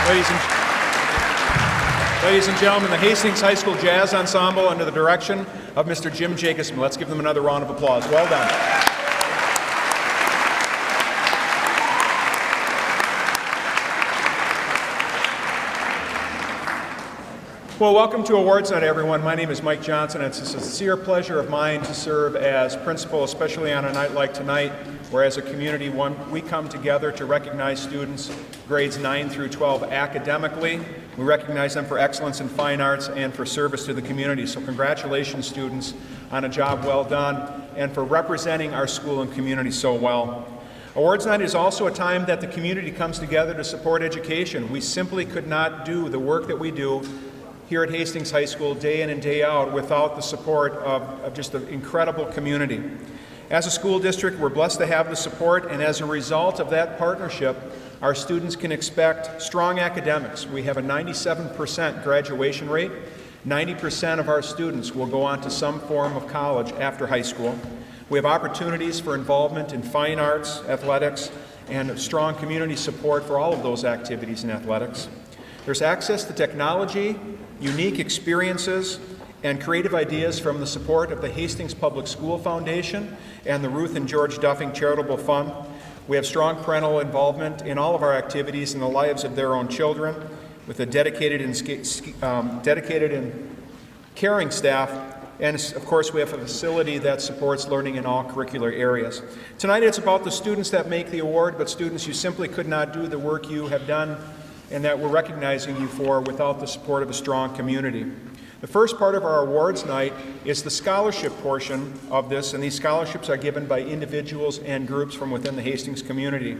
Ladies and gentlemen, the Hastings High School Jazz Ensemble under the direction of Mr. Jim Jacobson. Let's give them another round of applause. Well done. Well, welcome to Awards Night, everyone. My name is Mike Johnson. It's a sincere pleasure of mine to serve as principal, especially on a night like tonight, where as a community, we come together to recognize students grades 9 through 12 academically. We recognize them for excellence in fine arts and for service to the community. So congratulations, students, on a job well done and for representing our school and community so well. Awards Night is also a time that the community comes together to support education. We simply could not do the work that we do here at Hastings High School day in and day out without the support of just an incredible community. As a school district, we're blessed to have the support, and as a result of that partnership, our students can expect strong academics. We have a 97% graduation rate. 90% of our students will go on to some form of college after high school. We have opportunities for involvement in fine arts, athletics, and strong community support for all of those activities in athletics. There's access to technology, unique experiences, and creative ideas from the support of the Hastings Public School Foundation and the Ruth and George Duffing Charitable Fund. We have strong parental involvement in all of our activities in the lives of their own children, with a dedicated and caring staff. And of course, we have a facility that supports learning in all curricular areas. Tonight it's about the students that make the award, but students, you simply could not do the work you have done and that we're recognizing you for without the support of a strong community. The first part of our awards night is the scholarship portion of this, and these scholarships are given by individuals and groups from within the Hastings community.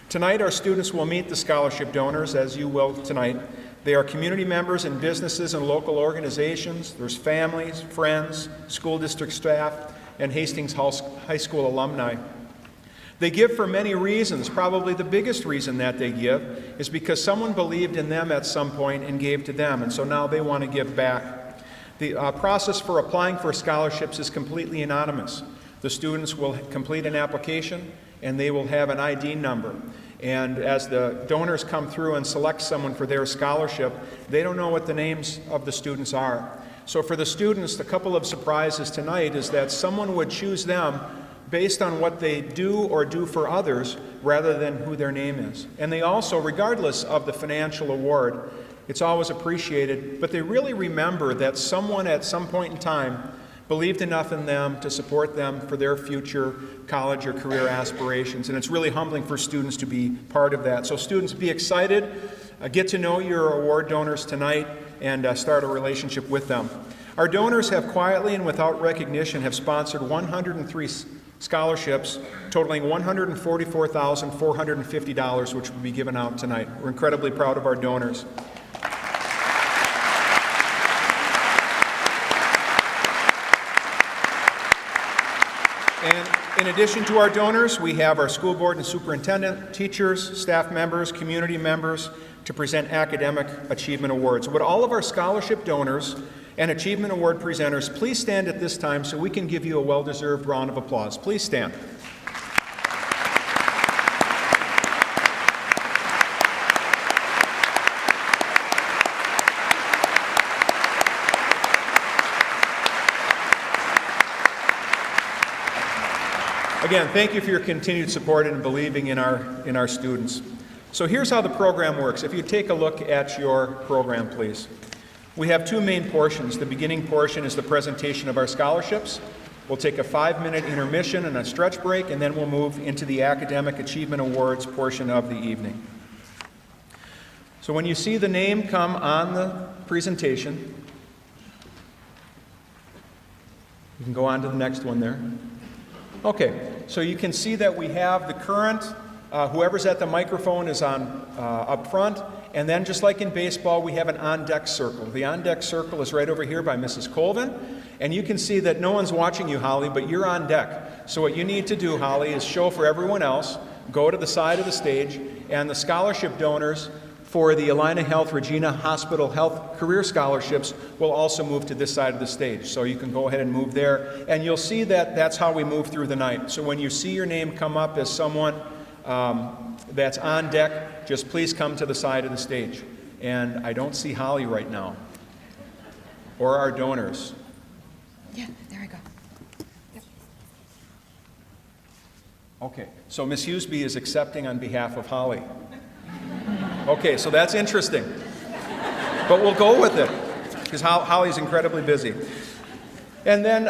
Tonight, our students will meet the scholarship donors, as you will tonight. They are community members in businesses and local organizations. There's families, friends, school district staff, and Hastings High School alumni. They give for many reasons. Probably the biggest reason that they give is because someone believed in them at some point and gave to them, and so now they want to give back. The process for applying for scholarships is completely anonymous. The students will complete an application and they will have an ID number. And as the donors come through and select someone for their scholarship, they don't know what the names of the students are. So for the students, a couple of surprises tonight is that someone would choose them based on what they do or do for others rather than who their name is. And they also, regardless of the financial award, it's always appreciated, but they really remember that someone at some point in time believed enough in them to support them for their future college or career aspirations. And it's really humbling for students to be part of that. So students, be excited, get to know your award donors tonight, and start a relationship with them. Our donors have quietly and without recognition have sponsored 103 scholarships totaling $144,450, which will be given out tonight. We're incredibly proud of our donors. And in addition to our donors, we have our school board and superintendent, teachers, staff members, community members to present academic achievement awards. Would all of our scholarship donors and Achievement Award presenters please stand at this time so we can give you a well-deserved round of applause. Please stand. Again, thank you for your continued support and believing in our students. So here's how the program works. If you take a look at your program, please. We have two main portions. The beginning portion is the presentation of our scholarships. We'll take a 5-minute intermission and a stretch break, and then we'll move into the Academic Achievement Awards portion of the evening. So when you see the name come on the presentation, you can go on to the next one there. Okay, so you can see that we have the current, whoever's at the microphone is on up front. And then, just like in baseball, we have an on-deck circle. The on-deck circle is right over here by Mrs. Colvin. And you can see that no one's watching you, Holly, but you're on deck. So what you need to do, Holly, is show for everyone else, go to the side of the stage, and the scholarship donors for the Allina Health Regina Hospital Health Career Scholarships will also move to this side of the stage. So you can go ahead and move there. And you'll see that that's how we move through the night. So when you see your name come up as someone that's on deck, just please come to the side of the stage. And I don't see Holly right now, or our donors. Yeah, there I go. Yep. Okay, so Ms. Hughesby is accepting on behalf of Holly. Okay, so that's interesting. But we'll go with it, because Holly's incredibly busy. And then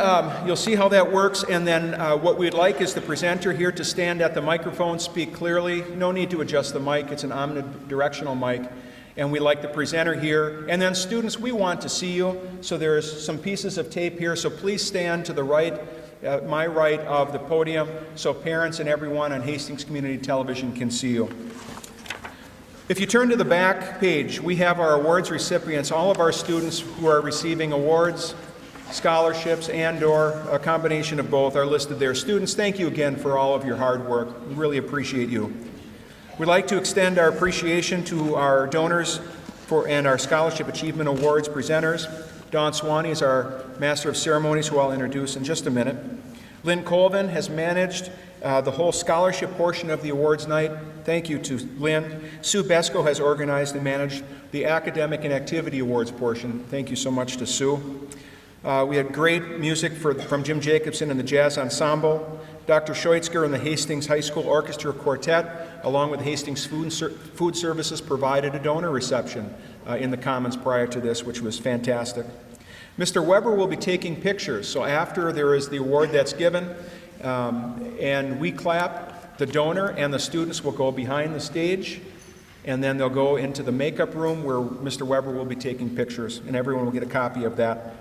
you'll see how that works, and then what we'd like is the presenter here to stand at the microphone, speak clearly. No need to adjust the mic, it's an omnidirectional mic. And we like the presenter here. And then students, we want to see you. So there's some pieces of tape here, so please stand to the right, my right of the podium, so parents and everyone on Hastings Community Television can see you. If you turn to the back page, we have our awards recipients, all of our students who are receiving awards, scholarships, and/or a combination of both are listed there. Students, thank you again for all of your hard work. We really appreciate you. We'd like to extend our appreciation to our donors and our Scholarship Achievement Awards presenters. Dawn Swanee is our Master of Ceremonies, who I'll introduce in just a minute. Lynn Colvin has managed the whole scholarship portion of the awards night. Thank you to Lynn. Sue Besco has organized and managed the academic and activity awards portion. Thank you so much to Sue. We had great music from Jim Jacobson and the Jazz Ensemble. Dr. Scheutzger and the Hastings High School Orchestra Quartet, along with Hastings Food Services, provided a donor reception in the Commons prior to this, which was fantastic. Mr. Weber will be taking pictures, so after there is the award that's given, and we clap, the donor and the students will go behind the stage, and then they'll go into the makeup room where Mr. Weber will be taking pictures, and everyone will get a copy of that.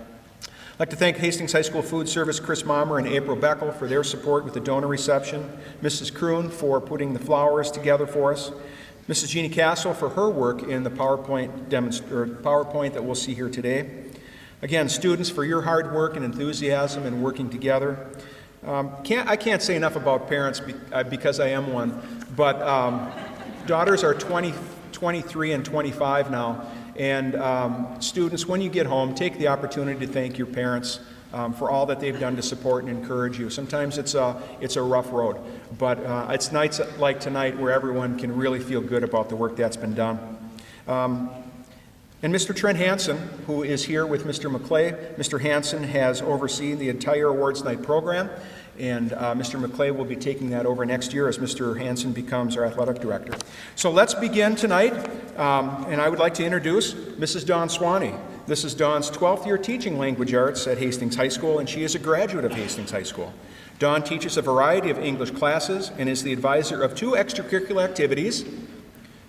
I'd like to thank Hastings High School Food Service, Chris Mommer and April Beckel for their support with the donor reception, Mrs. Kroon for putting the flowers together for us, Mrs. Jeannie Castle for her work in the PowerPoint that we'll see here today. Again, students, for your hard work and enthusiasm and working together. I can't say enough about parents because I am one, but daughters are 20, 23, and 25 now. And students, when you get home, take the opportunity to thank your parents for all that they've done to support and encourage you. Sometimes it's a rough road, but it's nights like tonight where everyone can really feel good about the work that's been done. And Mr. Trent Hansen, who is here with Mr. McClay, Mr. Hansen has overseen the entire Awards Night program, and Mr. McClay will be taking that over next year as Mr. Hansen becomes our athletic director. So let's begin tonight, and I would like to introduce Mrs. Dawn Swanee. This is Dawn's 12th year teaching language arts at Hastings High School, and she is a graduate of Hastings High School. Dawn teaches a variety of English classes and is the advisor of 2 extracurricular activities,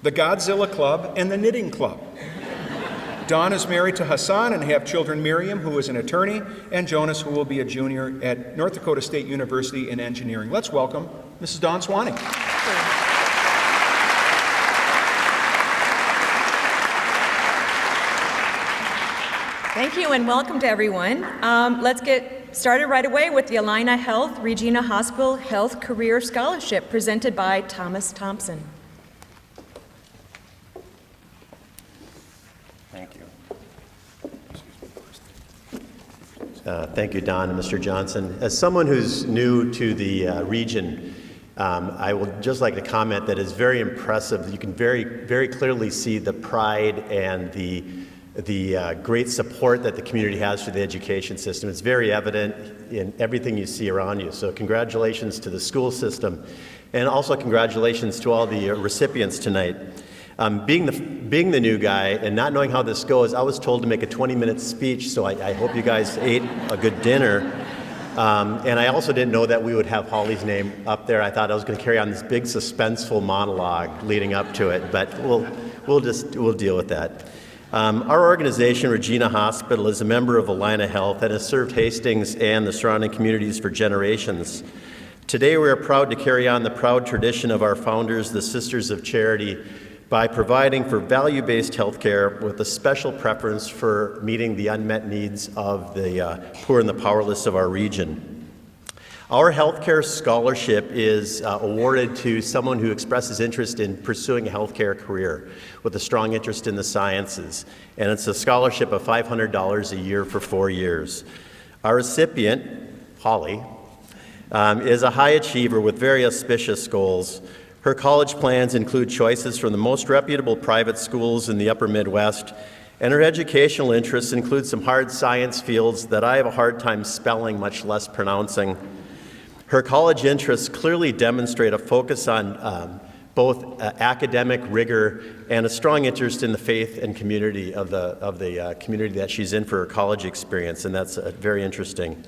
the Godzilla Club and the Knitting Club. Dawn is married to Hassan and have children Miriam, who is an attorney, and Jonas, who will be a junior at North Dakota State University in engineering. Let's welcome Mrs. Dawn Swanee. Thank you and welcome to everyone. Let's get started right away with the Allina Health Regina Hospital Health Career Scholarship presented by Thomas Thompson. Thank you, Don and Mr. Johnson. As someone who's new to the region, I would just like to comment that it's very impressive. You can very, very clearly see the pride and the great support that the community has for the education system. It's very evident in everything you see around you. So congratulations to the school system, and also congratulations to all the recipients tonight. Being the new guy and not knowing how this goes, I was told to make a 20-minute speech, so I hope you guys ate a good dinner. And I also didn't know that we would have Holly's name up there. I thought I was going to carry on this big suspenseful monologue leading up to it, but we'll deal with that. Our organization, Regina Hospital, is a member of Allina Health and has served Hastings and the surrounding communities for generations. Today we are proud to carry on the proud tradition of our founders, the Sisters of Charity, by providing for value-based health care with a special preference for meeting the unmet needs of the poor and the powerless of our region. Our healthcare scholarship is awarded to someone who expresses interest in pursuing a healthcare career with a strong interest in the sciences, and it's a scholarship of $500 a year for 4 years. Our recipient, Holly, is a high achiever with very auspicious goals. Her college plans include choices from the most reputable private schools in the upper Midwest, and her educational interests include some hard science fields that I have a hard time spelling, much less pronouncing. Her college interests clearly demonstrate a focus on both academic rigor and a strong interest in the faith and community of the community that she's in for her college experience, and that's very interesting.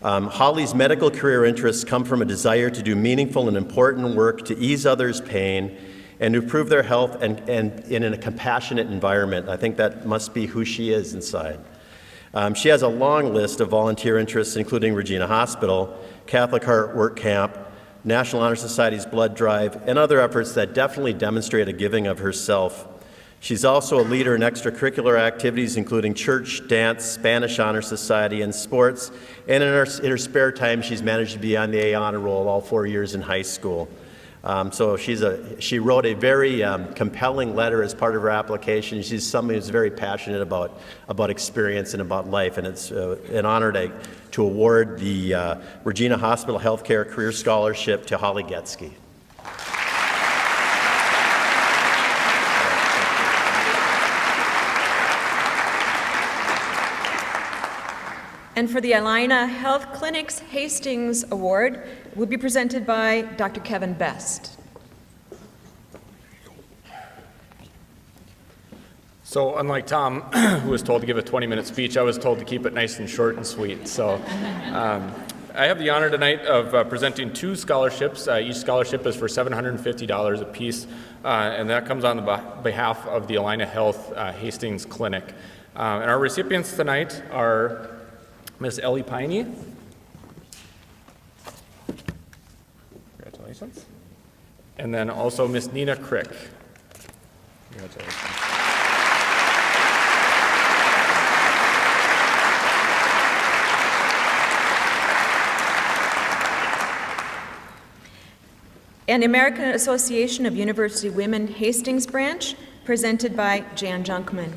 Holly's medical career interests come from a desire to do meaningful and important work to ease others' pain and to improve their health and in a compassionate environment. I think that must be who she is inside. She has a long list of volunteer interests, including Regina Hospital, Catholic Heart Work Camp, National Honor Society's blood drive, and other efforts that definitely demonstrate a giving of herself. She's also a leader in extracurricular activities, including church, dance, Spanish Honor Society, and sports. And in her spare time, she's managed to be on the A honor roll all 4 years in high school. So she wrote a very compelling letter as part of her application. She's somebody who's very passionate about experience and about life, and it's an honor to award the Regina Hospital Healthcare Career Scholarship to Holly Getsky. And for the Allina Health Clinic's Hastings Award will be presented by Dr. Kevin Best. So unlike Tom, who was told to give a 20-minute speech, I was told to keep it nice and short and sweet. So I have the honor tonight of presenting 2 scholarships. Each scholarship is for $750 apiece, and that comes on the behalf of the Allina Health Hastings Clinic. And our recipients tonight are Miss Ellie Piney. Congratulations. And then also Miss Nina Crick. Congratulations. And the American Association of University Women Hastings Branch, presented by Jan Junkman.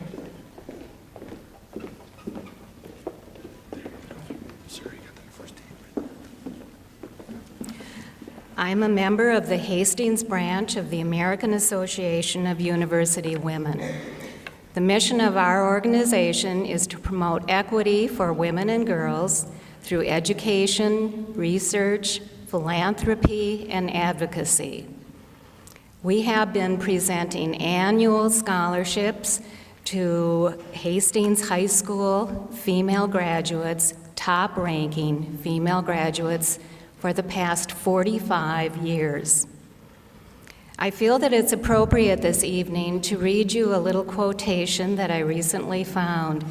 I'm a member of the Hastings branch of the American Association of University Women. The mission of our organization is to promote equity for women and girls through education, research, philanthropy, and advocacy. We have been presenting annual scholarships to Hastings High School female graduates, top-ranking female graduates, for the past 45 years. I feel that it's appropriate this evening to read you a little quotation that I recently found.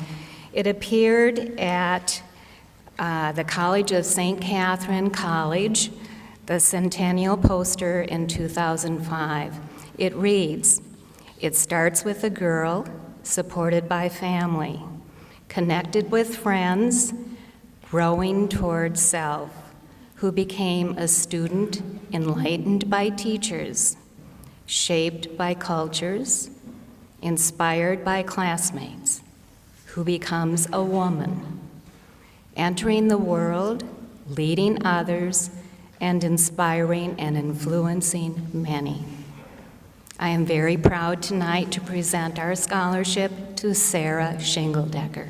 It appeared at the College of St. Catherine College, the Centennial poster in 2005. It reads, "It starts with a girl, supported by family, connected with friends, growing towards self, who became a student enlightened by teachers, shaped by cultures, inspired by classmates, who becomes a woman, entering the world, leading others, and inspiring and influencing many." I am very proud tonight to present our scholarship to Sarah Shingledecker.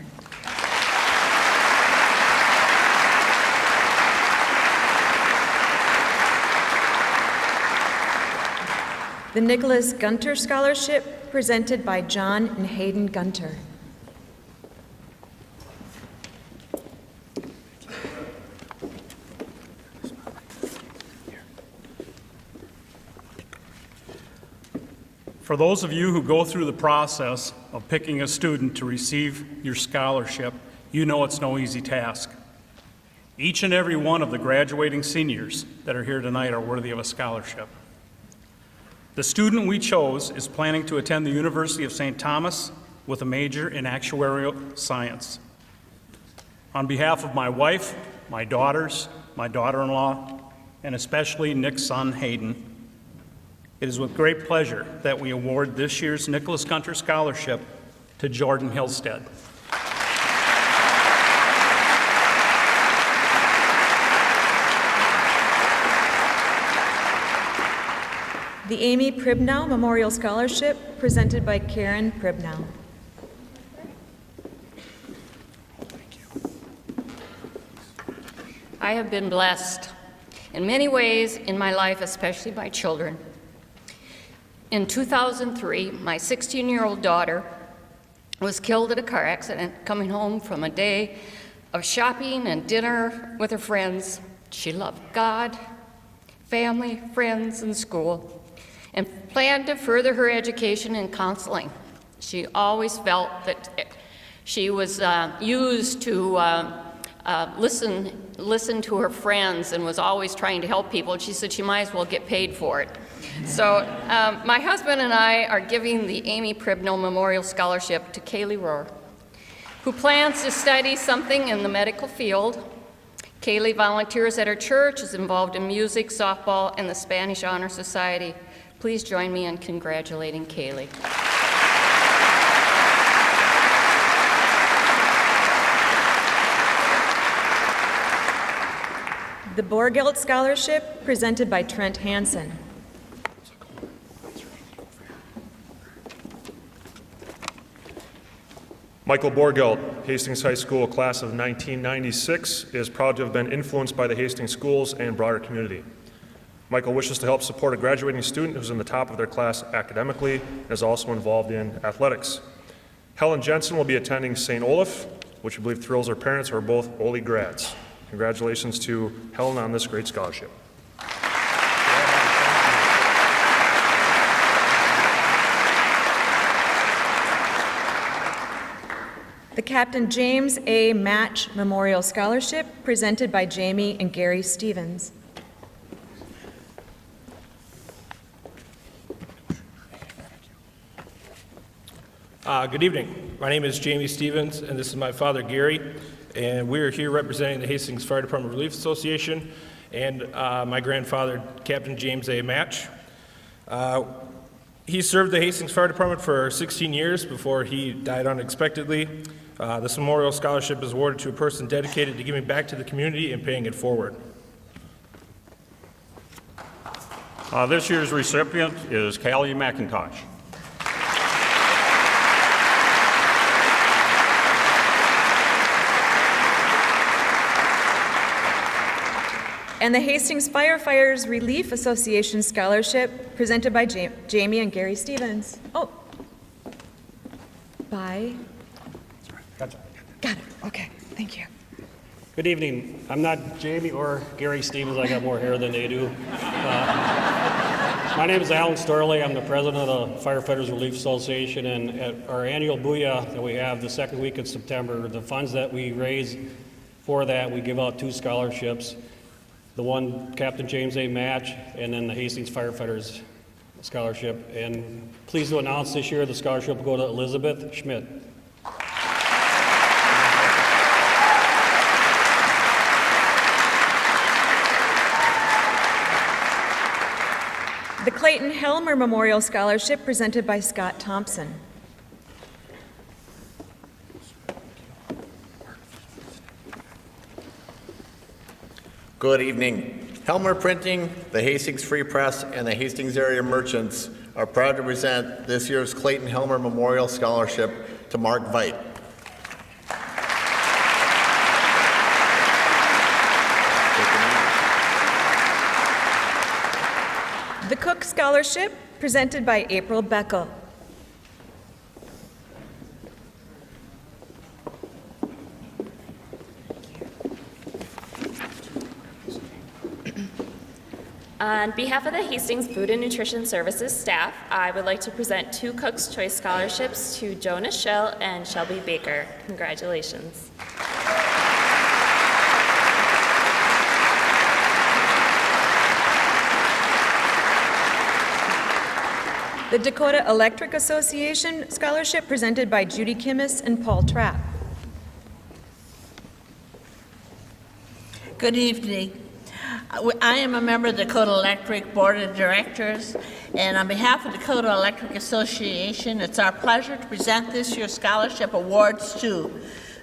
The Nicholas Gunter Scholarship, presented by John and Hayden Gunter. For those of you who go through the process of picking a student to receive your scholarship, you know it's no easy task. Each and every one of the graduating seniors that are here tonight are worthy of a scholarship. The student we chose is planning to attend the University of St. Thomas with a major in actuarial science. On behalf of my wife, my daughters, my daughter-in-law, and especially Nick's son, Hayden, it is with great pleasure that we award this year's Nicholas Gunter Scholarship to Jordan Hillstead. The Amy Pribnow Memorial Scholarship, presented by Karen Pribnow. I have been blessed in many ways in my life, especially by children. In 2003, my 16-year-old daughter was killed in a car accident coming home from a day of shopping and dinner with her friends. She loved God, family, friends, and school, and planned to further her education in counseling. She always felt that she was used to listen to her friends and was always trying to help people. She said she might as well get paid for it. So my husband and I are giving the Amy Pribnow Memorial Scholarship to Kaylee Rohr, who plans to study something in the medical field. Kaylee volunteers at her church, is involved in music, softball, and the Spanish Honor Society. Please join me in congratulating Kaylee. The Borgelt Scholarship, presented by Trent Hansen. Michael Borgelt, Hastings High School, class of 1996, is proud to have been influenced by the Hastings schools and broader community. Michael wishes to help support a graduating student who's in the top of their class academically and is also involved in athletics. Helen Jensen will be attending St. Olaf, which we believe thrills her parents who are both Ole grads. Congratulations to Helen on this great scholarship. The Captain James A. Match Memorial Scholarship, presented by Jamie and Gary Stevens. Good evening. My name is Jamie Stevens, and this is my father, Gary, and we are here representing the Hastings Fire Department Relief Association and my grandfather, Captain James A. Match. He served the Hastings Fire Department for 16 years before he died unexpectedly. This memorial scholarship is awarded to a person dedicated to giving back to the community and paying it forward. This year's recipient is Callie McIntosh. And the Hastings Firefighters Relief Association Scholarship, presented by Jamie and Gary Stevens. Oh. By? Got Got it. Okay. Thank you. Good evening. I'm not Jamie or Gary Stevens. I got more hair than they do. My name is Alan Storley. I'm the president of the Firefighters Relief Association, and at our annual booyah that we have the second week of September, the funds that we raise for that, we give out 2 scholarships. The one, Captain James A. Match, and then the Hastings Firefighters Scholarship. And pleased to announce this year the scholarship will go to Elizabeth Schmidt. The Clayton Helmer Memorial Scholarship, presented by Scott Thompson. Good evening. Helmer Printing, the Hastings Free Press, and the Hastings area merchants are proud to present this year's Clayton Helmer Memorial Scholarship to Mark Veit. The Cook Scholarship, presented by April Beckel. On behalf of the Hastings Food and Nutrition Services staff, I would like to present 2 Cook's Choice Scholarships to Jonah Schill and Shelby Baker. Congratulations. The Dakota Electric Association Scholarship, presented by Judy Kimmis and Paul Trapp. Good evening. I am a member of the Dakota Electric Board of Directors, and on behalf of the Dakota Electric Association, it's our pleasure to present this year's scholarship awards to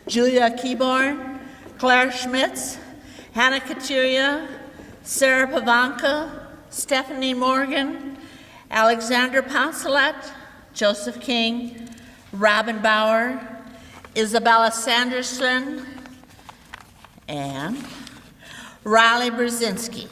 Julia Keyborn, Claire Schmitz, Hannah Kateria, Sarah Pavanka, Stephanie Morgan, Alexander Poncelet, Joseph King, Robin Bauer, Isabella Sanderson, and Raleigh Brzezinski.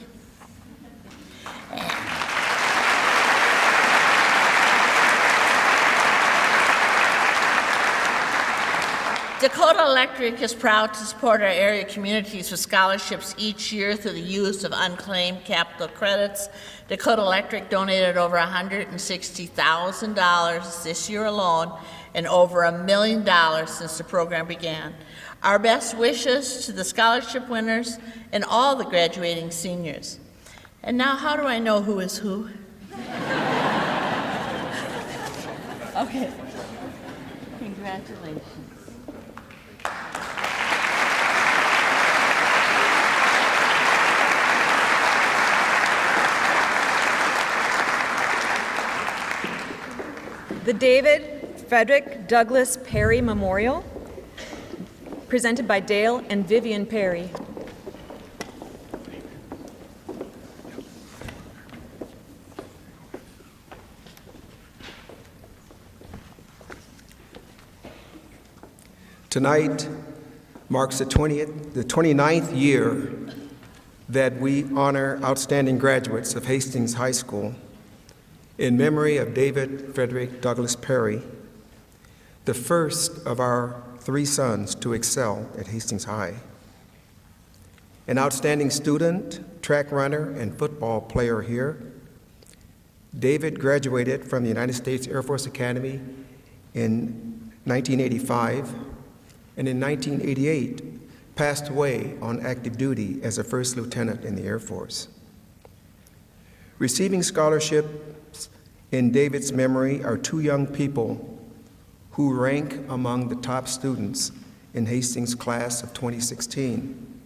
Dakota Electric is proud to support our area communities with scholarships each year through the use of unclaimed capital credits. Dakota Electric donated over $160,000 this year alone and over $1 million since the program began. Our best wishes to the scholarship winners and all the graduating seniors. And now, how do I know who is who? Okay. Congratulations. The David Frederick Douglass Perry Memorial, presented by Dale and Vivian Perry. Tonight marks the 29th year that we honor outstanding graduates of Hastings High School in memory of David Frederick Douglass Perry, the first of our 3 sons to excel at Hastings High. An outstanding student, track runner, and football player here, David graduated from the United States Air Force Academy in 1985, and in 1988 passed away on active duty as a first lieutenant in the Air Force. Receiving scholarships in David's memory are 2 young people who rank among the top students in Hastings' class of 2016.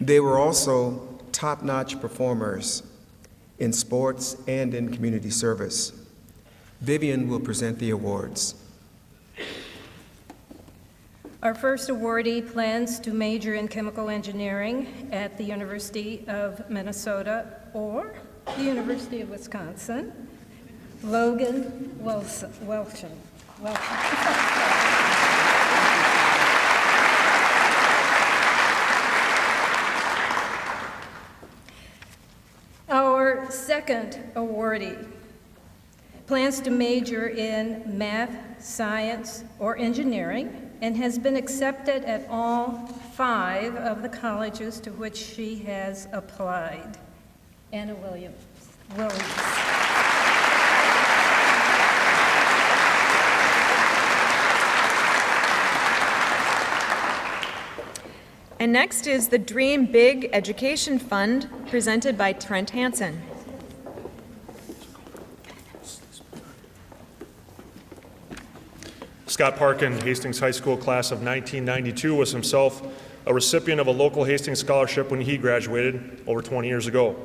They were also top-notch performers in sports and in community service. Vivian will present the awards. Our first awardee plans to major in chemical engineering at the University of Minnesota or the University of Wisconsin. Logan Welchen. Our second awardee plans to major in math, science, or engineering and has been accepted at all 5 of the colleges to which she has applied. Anna Williams. And next is the Dream Big Education Fund, presented by Trent Hansen. Scott Parkin, Hastings High School class of 1992, was himself a recipient of a local Hastings scholarship when he graduated over 20 years ago.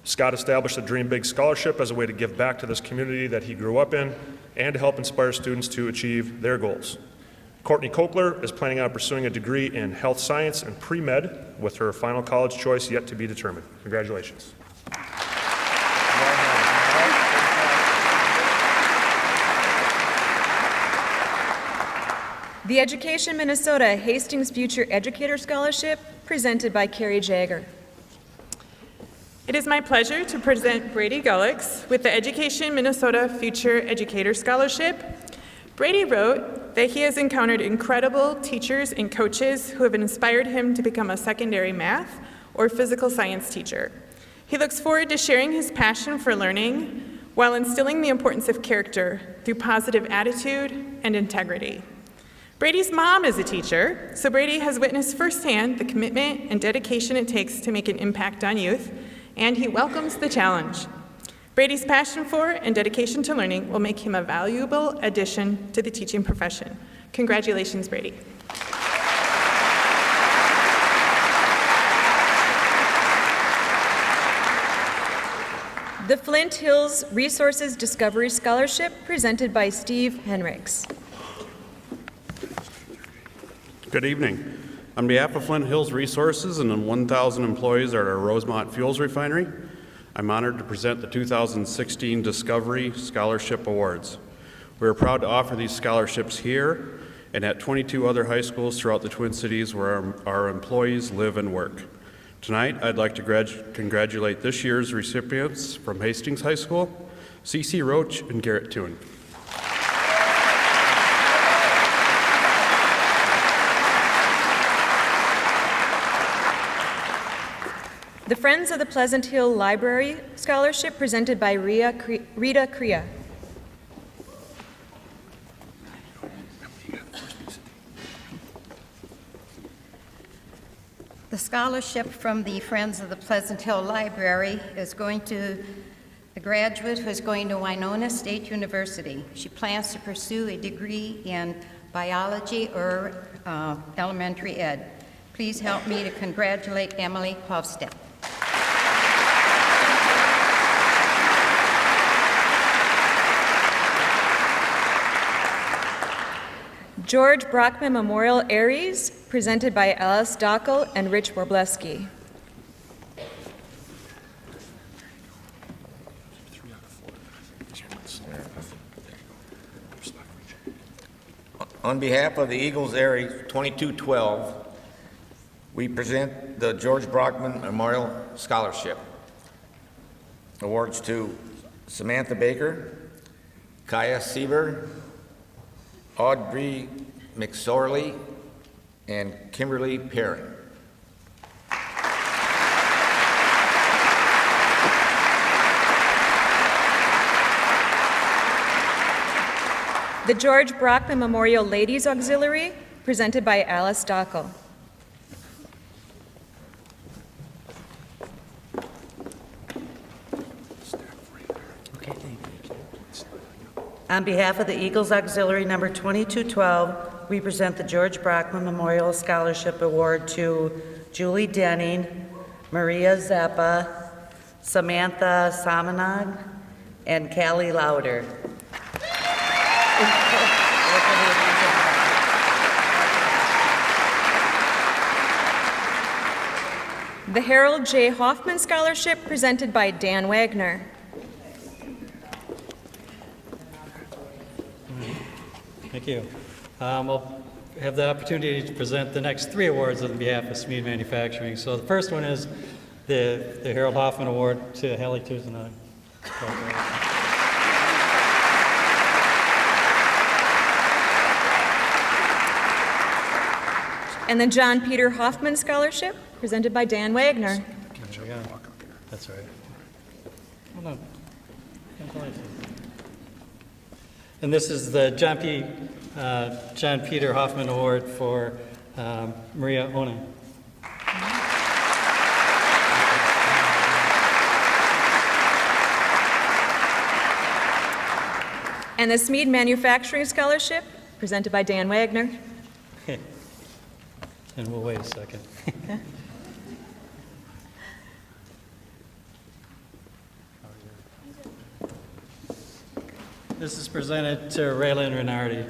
Scott established the Dream Big Scholarship as a way to give back to this community that he grew up in and to help inspire students to achieve their goals. Courtney Kokler is planning on pursuing a degree in health science and pre-med with her final college choice yet to be determined. Congratulations. The Education Minnesota Hastings Future Educator Scholarship, presented by Carrie Jagger. It is my pleasure to present Brady Gullix with the Education Minnesota Future Educator Scholarship. Brady wrote that he has encountered incredible teachers and coaches who have inspired him to become a secondary math or physical science teacher. He looks forward to sharing his passion for learning while instilling the importance of character through positive attitude and integrity. Brady's mom is a teacher, so Brady has witnessed firsthand the commitment and dedication it takes to make an impact on youth, and he welcomes the challenge. Brady's passion for and dedication to learning will make him a valuable addition to the teaching profession. Congratulations, Brady. The Flint Hills Resources Discovery Scholarship, presented by Steve Henricks. Good evening. On behalf of Flint Hills Resources and the 1,000 employees at our Rosemont Fuels Refinery, I'm honored to present the 2016 Discovery Scholarship Awards. We are proud to offer these scholarships here and at 22 other high schools throughout the Twin Cities where our employees live and work. Tonight, I'd like to congratulate this year's recipients from Hastings High School, C.C. Roach and Garrett Toon. The Friends of the Pleasant Hill Library Scholarship presented by Rita Crea. The scholarship from the Friends of the Pleasant Hill Library is going to a graduate who is going to Winona State University. She plans to pursue a degree in biology or elementary ed. Please help me to congratulate Emily Hofstad. George Brockman Memorial Aries, presented by Alice Dockel and Rich Warbleski. On behalf of the Eagles Aries 2212, we present the George Brockman Memorial Scholarship. Awards to Samantha Baker, Kaya Sieber, Audrey McSorley, and Kimberly Perrin. The George Brockman Memorial Ladies Auxiliary, presented by Alice Dockel. On behalf of the Eagles Auxiliary number 2212, we present the George Brockman Memorial Scholarship Award to Julie Denning, Maria Zappa, Samantha Samanog, and Callie Lauder. The Harold J. Hoffman Scholarship, presented by Dan Wagner. Thank you. I'll have the opportunity to present the next three awards on behalf of Smead Manufacturing. So the first one is the Harold Hoffman Award to Hallie Tusenag. And the John Peter Hoffman Scholarship, presented by Dan Wagner. That's all right. Hold on. And this is the John Peter Hoffman Award for Maria Onan. And the Smead Manufacturing Scholarship, presented by Dan Wagner. And we'll wait a second. This is presented to Raylan Renardi.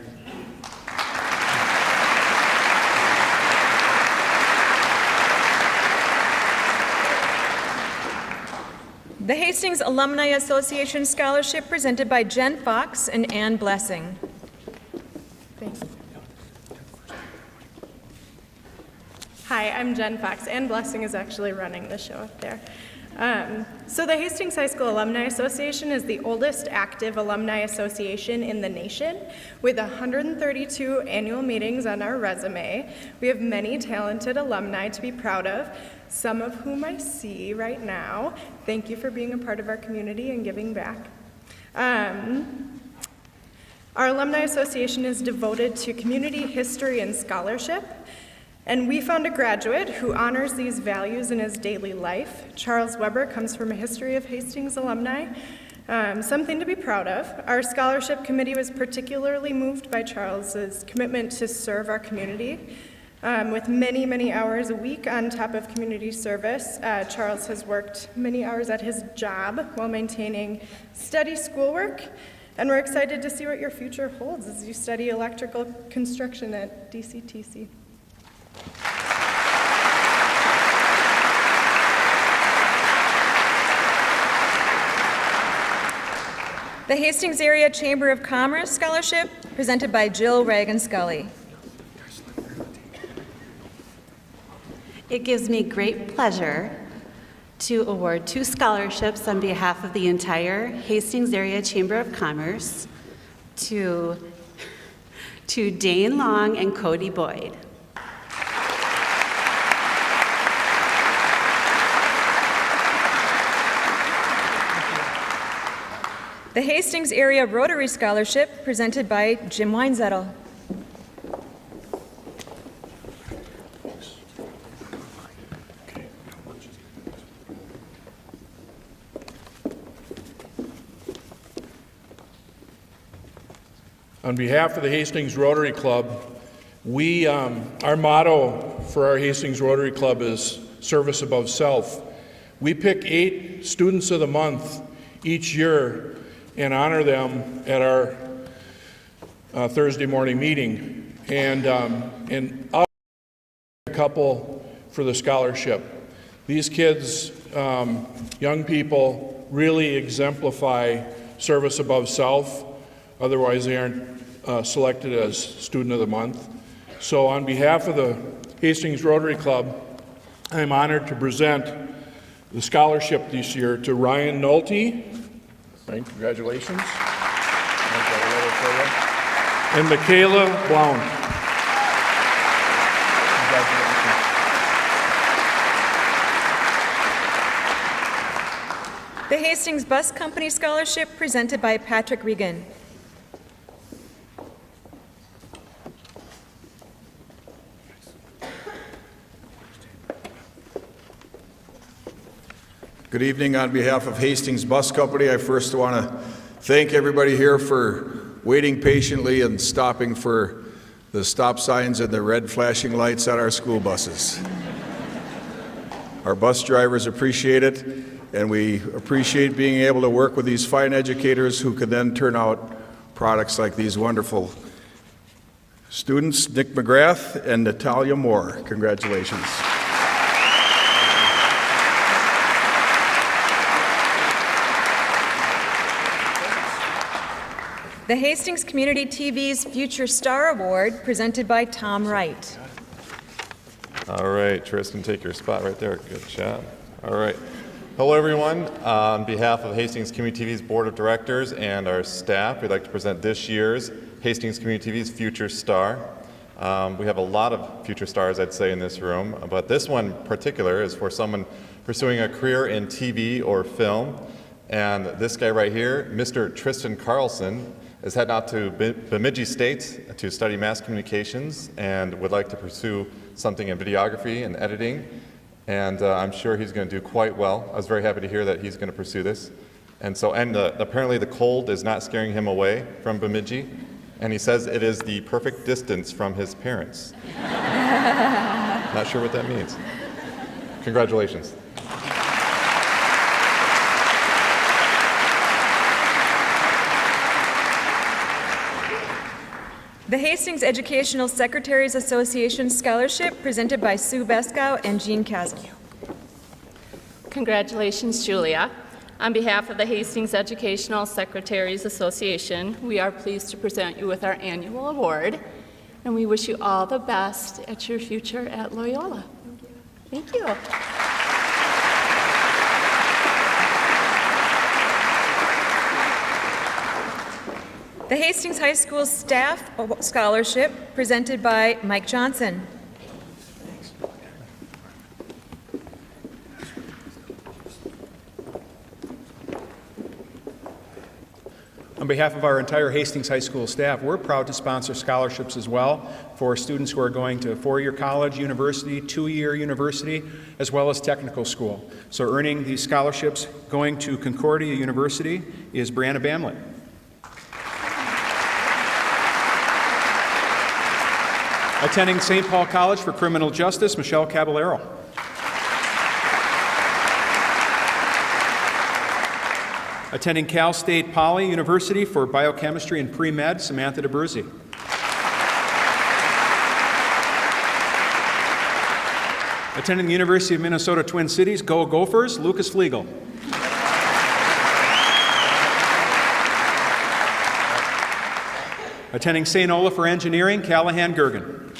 The Hastings Alumni Association Scholarship, presented by Jen Fox and Ann Blessing. Thanks. Hi, I'm Jen Fox. Ann Blessing is actually running the show up there. So the Hastings High School Alumni Association is the oldest active alumni association in the nation, with 132 annual meetings on our resume. We have many talented alumni to be proud of, some of whom I see right now. Thank you for being a part of our community and giving back. Our Alumni Association is devoted to community history and scholarship. And we found a graduate who honors these values in his daily life. Charles Weber comes from a history of Hastings alumni, something to be proud of. Our scholarship committee was particularly moved by Charles's commitment to serve our community. With many, many hours a week on top of community service, Charles has worked many hours at his job while maintaining steady schoolwork. And we're excited to see what your future holds as you study electrical construction at DCTC. The Hastings Area Chamber of Commerce Scholarship, presented by Jill Reagan Scully. It gives me great pleasure to award 2 scholarships on behalf of the entire Hastings Area Chamber of Commerce to Dane Long and Cody Boyd. The Hastings Area Rotary Scholarship, presented by Jim Weinzettel. On behalf of the Hastings Rotary Club, our motto for our Hastings Rotary Club is service above self. We pick 8 students of the month each year and honor them at our Thursday morning meeting. And I'll a couple for the scholarship. These kids, young people, really exemplify service above self. Otherwise, they aren't selected as Student of the Month. So on behalf of the Hastings Rotary Club, I'm honored to present the scholarship this year to Ryan Nolte. Right, congratulations. And Michaela Blount. The Hastings Bus Company Scholarship, presented by Patrick Regan. Good evening. On behalf of Hastings Bus Company, I first want to thank everybody here for waiting patiently and stopping for the stop signs and the red flashing lights on our school buses. Our bus drivers appreciate it, and we appreciate being able to work with these fine educators who can then turn out products like these wonderful students, Nick McGrath and Natalia Moore. Congratulations. The Hastings Community TV's Future Star Award, presented by Tom Wright. All right, Tristan, take your spot right there. Good job. All right. Hello, everyone. On behalf of Hastings Community TV's Board of Directors and our staff, we'd like to present this year's Hastings Community TV's Future Star. We have a lot of future stars, I'd say, in this room, but this one in particular is for someone pursuing a career in TV or film. And this guy right here, Mr. Tristan Carlson, is heading out to Bemidji State to study mass communications and would like to pursue something in videography and editing. And I'm sure he's going to do quite well. I was very happy to hear that he's going to pursue this. And apparently the cold is not scaring him away from Bemidji. And he says it is the perfect distance from his parents. Not sure what that means. Congratulations. The Hastings Educational Secretaries Association Scholarship, presented by Sue Beskow and Jean Castle. Congratulations, Julia. On behalf of the Hastings Educational Secretaries Association, we are pleased to present you with our annual award, and we wish you all the best at your future at Loyola. Thank you. The Hastings High School Staff Scholarship, presented by Mike Johnson. On behalf of our entire Hastings High School staff, we're proud to sponsor scholarships as well for students who are going to four-year college, university, two-year university, as well as technical school. So earning these scholarships going to Concordia University is Brianna Bamlett. Attending St. Paul College for Criminal Justice, Michelle Caballero. Attending Cal State Poly University for Biochemistry and Pre-Med, Samantha DeBerzi. Attending the University of Minnesota Twin Cities, Go Gophers, Lucas Flegel. Attending St. Olaf for engineering, Callahan Gergen.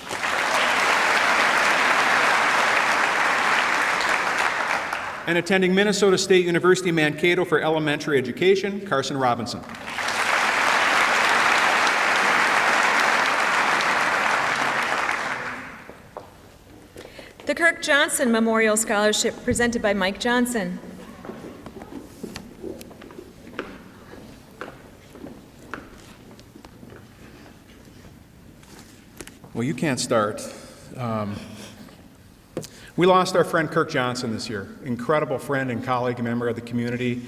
And attending Minnesota State University Mankato for elementary education, Carson Robinson. The Kirk Johnson Memorial Scholarship presented by Mike Johnson. Well, you can't start. We lost our friend Kirk Johnson this year. Incredible friend and colleague, member of the community,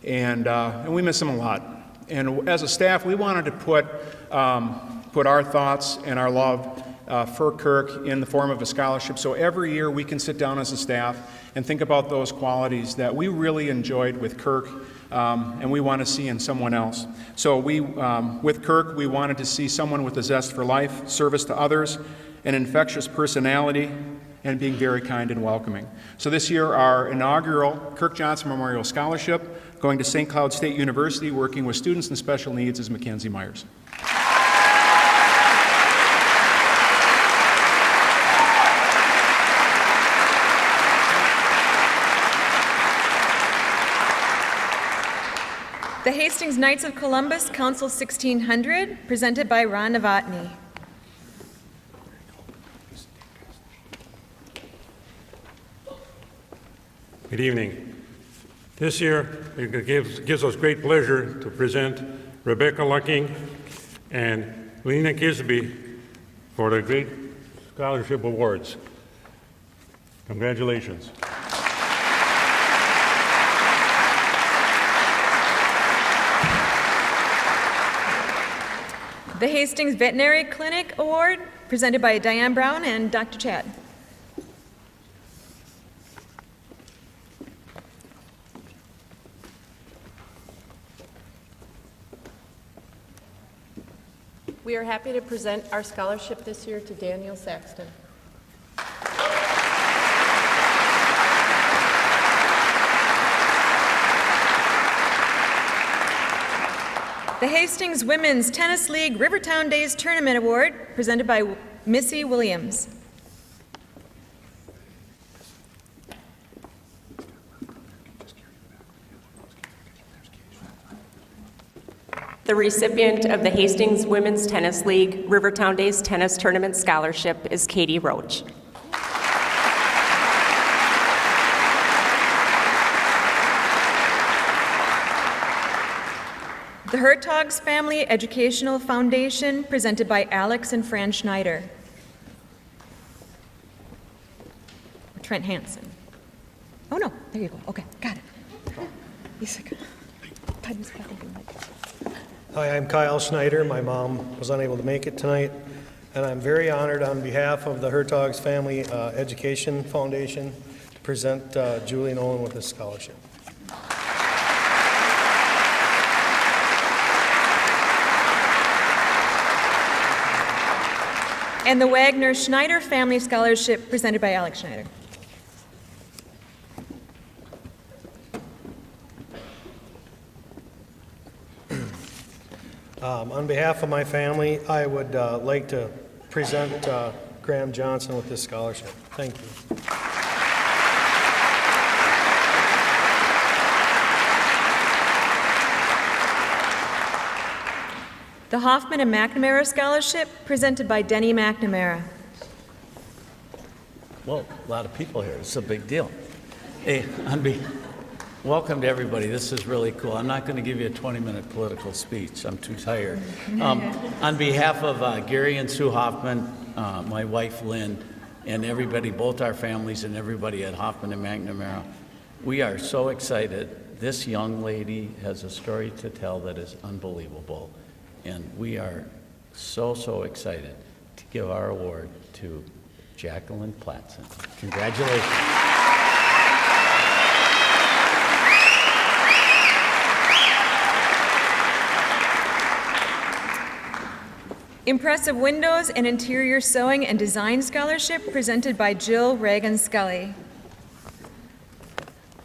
and we miss him a lot. And as a staff, we wanted to put our thoughts and our love for Kirk in the form of a scholarship. So every year we can sit down as a staff and think about those qualities that we really enjoyed with Kirk and we want to see in someone else. So with Kirk, we wanted to see someone with a zest for life, service to others, an infectious personality, and being very kind and welcoming. So this year, our inaugural Kirk Johnson Memorial Scholarship going to St. Cloud State University, working with students in special needs, is Mackenzie Myers. The Hastings Knights of Columbus Council 1600, presented by Ron Novotny. Good evening. This year, it gives us great pleasure to present Rebecca Lucking and Lena Kisby for the Great Scholarship Awards. Congratulations. The Hastings Veterinary Clinic Award, presented by Diane Brown and Dr. Chad. We are happy to present our scholarship this year to Daniel Saxton. The Hastings Women's Tennis League Rivertown Days Tournament Award, presented by Missy Williams. The recipient of the Hastings Women's Tennis League Rivertown Days Tennis Tournament Scholarship is Katie Roach. The Hertogs Family Educational Foundation, presented by Alex and Fran Schneider. Trent Hansen. Oh no, there you go. Okay, got it. Hi, I'm Kyle Schneider. My mom was unable to make it tonight, and I'm very honored on behalf of the Hertogs Family Education Foundation to present Julie Nolan with this scholarship. And the Wagner Schneider Family Scholarship, presented by Alex Schneider. On behalf of my family, I would like to present Graham Johnson with this scholarship. Thank you. The Hoffman and McNamara Scholarship, presented by Denny McNamara. Well, a lot of people here. It's a big deal. Hey, welcome to everybody. This is really cool. I'm not going to give you a 20-minute political speech. I'm too tired. On behalf of Gary and Sue Hoffman, my wife Lynn, and everybody, both our families and everybody at Hoffman and McNamara, we are so excited. This young lady has a story to tell that is unbelievable. And we are so, so excited to give our award to Jacqueline Platson. Congratulations. Impressive Windows and Interior Sewing and Design Scholarship, presented by Jill Reagan Scully.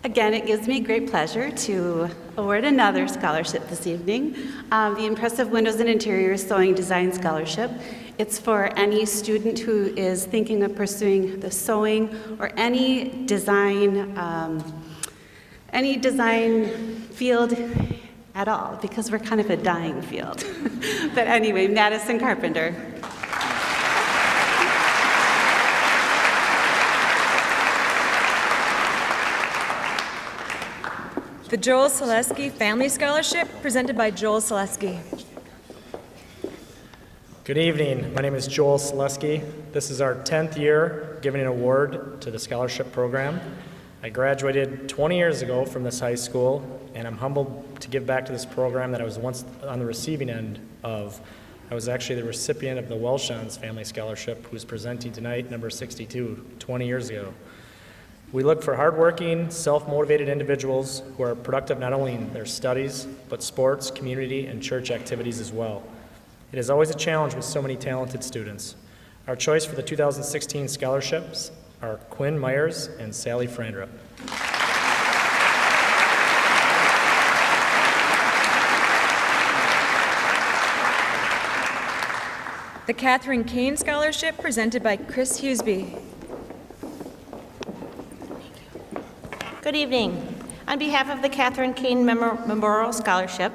Again, it gives me great pleasure to award another scholarship this evening, the Impressive Windows and Interiors Sewing Design Scholarship. It's for any student who is thinking of pursuing the sewing or any design field at all, because we're kind of a dying field. But anyway, Madison Carpenter. The Joel Selesky Family Scholarship, presented by Joel Selesky. Good evening. My name is Joel Selesky. This is our 10th year giving an award to the scholarship program. I graduated 20 years ago from this high school, and I'm humbled to give back to this program that I was once on the receiving end of. I was actually the recipient of the Welshons Family Scholarship, who's presenting tonight, number 62, 20 years ago. We look for hardworking, self-motivated individuals who are productive not only in their studies, but sports, community, and church activities as well. It is always a challenge with so many talented students. Our choice for the 2016 scholarships are Quinn Myers and Sally Frandrup. The Catherine Kane Scholarship, presented by Chris Hughesby. Good evening. On behalf of the Catherine Kane Memorial Scholarship,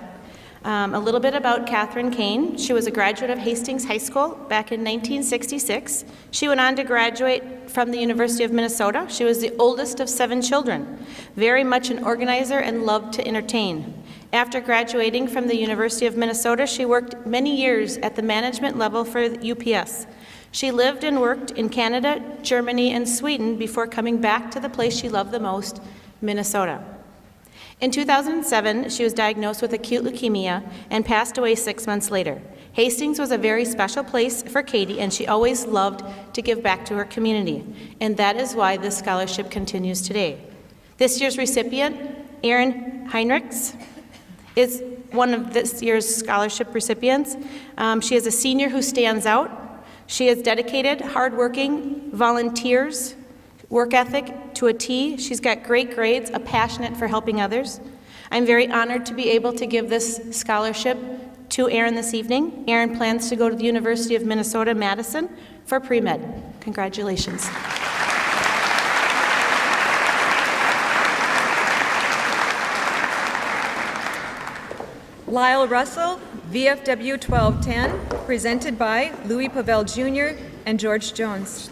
a little bit about Catherine Kane. She was a graduate of Hastings High School back in 1966. She went on to graduate from the University of Minnesota. She was the oldest of 7 children, very much an organizer and loved to entertain. After graduating from the University of Minnesota, she worked many years at the management level for UPS. She lived and worked in Canada, Germany, and Sweden before coming back to the place she loved the most, Minnesota. In 2007, she was diagnosed with acute leukemia and passed away 6 months later. Hastings was a very special place for Katie, and she always loved to give back to her community, and that is why this scholarship continues today. This year's recipient, Erin Heinrichs, is one of this year's scholarship recipients. She is a senior who stands out. She is dedicated, hardworking, volunteers, work ethic to a T. She's got great grades, a passionate for helping others. I'm very honored to be able to give this scholarship to Erin this evening. Erin plans to go to the University of Minnesota, Madison for pre-med. Congratulations. Lyle Russell, VFW 1210, presented by Louis Pavel Jr. and George Jones.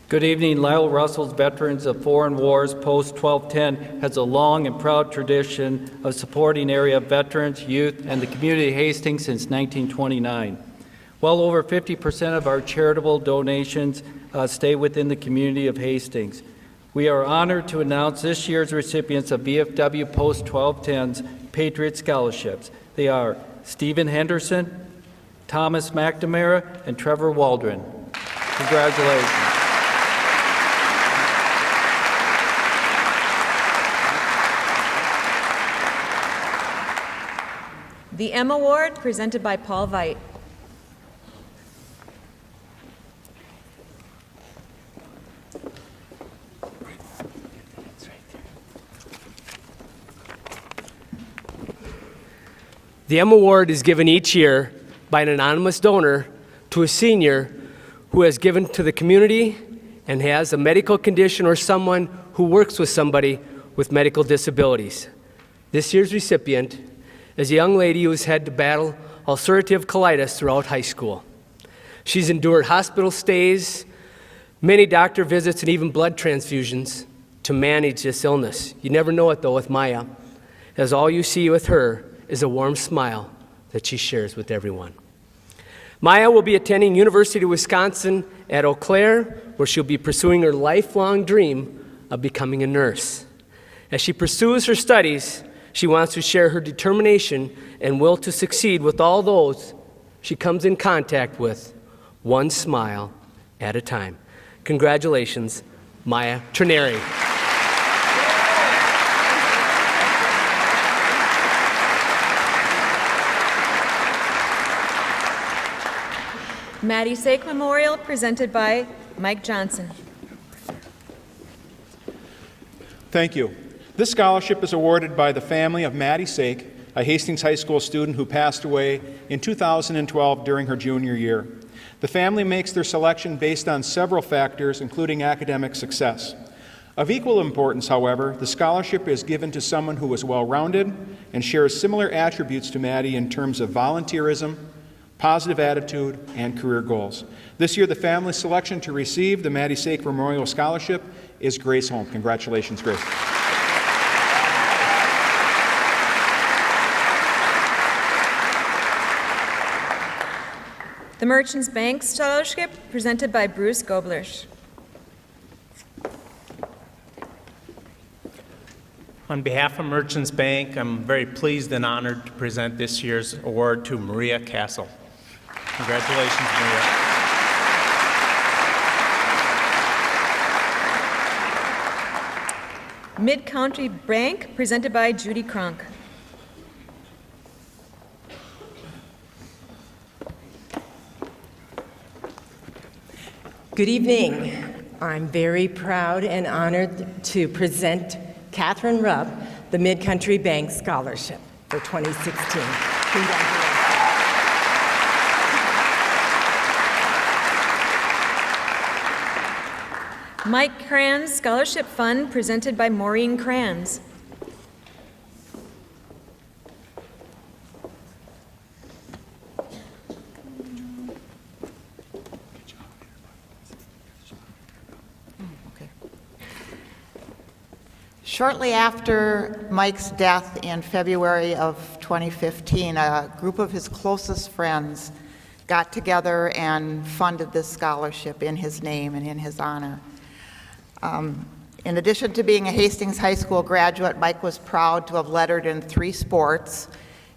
Good evening. Lyle Russell's Veterans of Foreign Wars Post 1210 has a long and proud tradition of supporting area veterans, youth, and the community of Hastings since 1929. Well over 50% of our charitable donations stay within the community of Hastings. We are honored to announce this year's recipients of VFW Post 1210's Patriot Scholarships. They are Stephen Henderson, Thomas McNamara, and Trevor Waldron. Congratulations. The M Award, presented by Paul Veit. The M Award is given each year by an anonymous donor to a senior who has given to the community and has a medical condition or someone who works with somebody with medical disabilities. This year's recipient is a young lady who has had to battle ulcerative colitis throughout high school. She's endured hospital stays, many doctor visits, and even blood transfusions to manage this illness. You never know it, though, with Maya, as all you see with her is a warm smile that she shares with everyone. Maya will be attending University of Wisconsin at Eau Claire, where she'll be pursuing her lifelong dream of becoming a nurse. As she pursues her studies, she wants to share her determination and will to succeed with all those she comes in contact with, one smile at a time. Congratulations, Maya Trineri. Maddie Sake Memorial, presented by Mike Johnson. Thank you. This scholarship is awarded by the family of Maddie Sake, a Hastings High School student who passed away in 2012 during her junior year. The family makes their selection based on several factors, including academic success. Of equal importance, however, the scholarship is given to someone who is well-rounded and shares similar attributes to Maddie in terms of volunteerism, positive attitude, and career goals. This year, the family selection to receive the Maddie Sake Memorial Scholarship is Grace Holm. Congratulations, Grace. The Merchants Bank Scholarship presented by Bruce Goblersch. On behalf of Merchants Bank, I'm very pleased and honored to present this year's award to Maria Castle. Congratulations, Maria. Mid-County Bank presented by Judy Kronk. Good evening. I'm very proud and honored to present Catherine Rupp the Mid-Country Bank Scholarship for 2016. Congratulations. Mike Kranz Scholarship Fund presented by Maureen Kranz. Shortly after Mike's death in February of 2015, a group of his closest friends got together and funded this scholarship in his name and in his honor. In addition to being a Hastings High School graduate, Mike was proud to have lettered in 3 sports,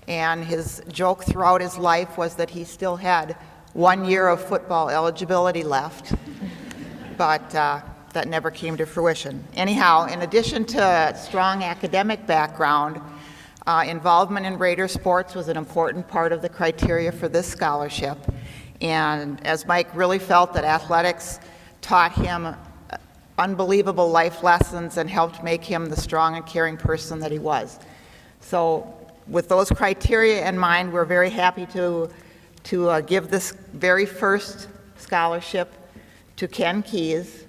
and his joke throughout his life was that he still had 1 year of football eligibility left, but that never came to fruition. Anyhow, in addition to a strong academic background, involvement in Raider sports was an important part of the criteria for this scholarship. And as Mike really felt that athletics taught him unbelievable life lessons and helped make him the strong and caring person that he was. So with those criteria in mind, we're very happy to give this very first scholarship to Ken Keyes.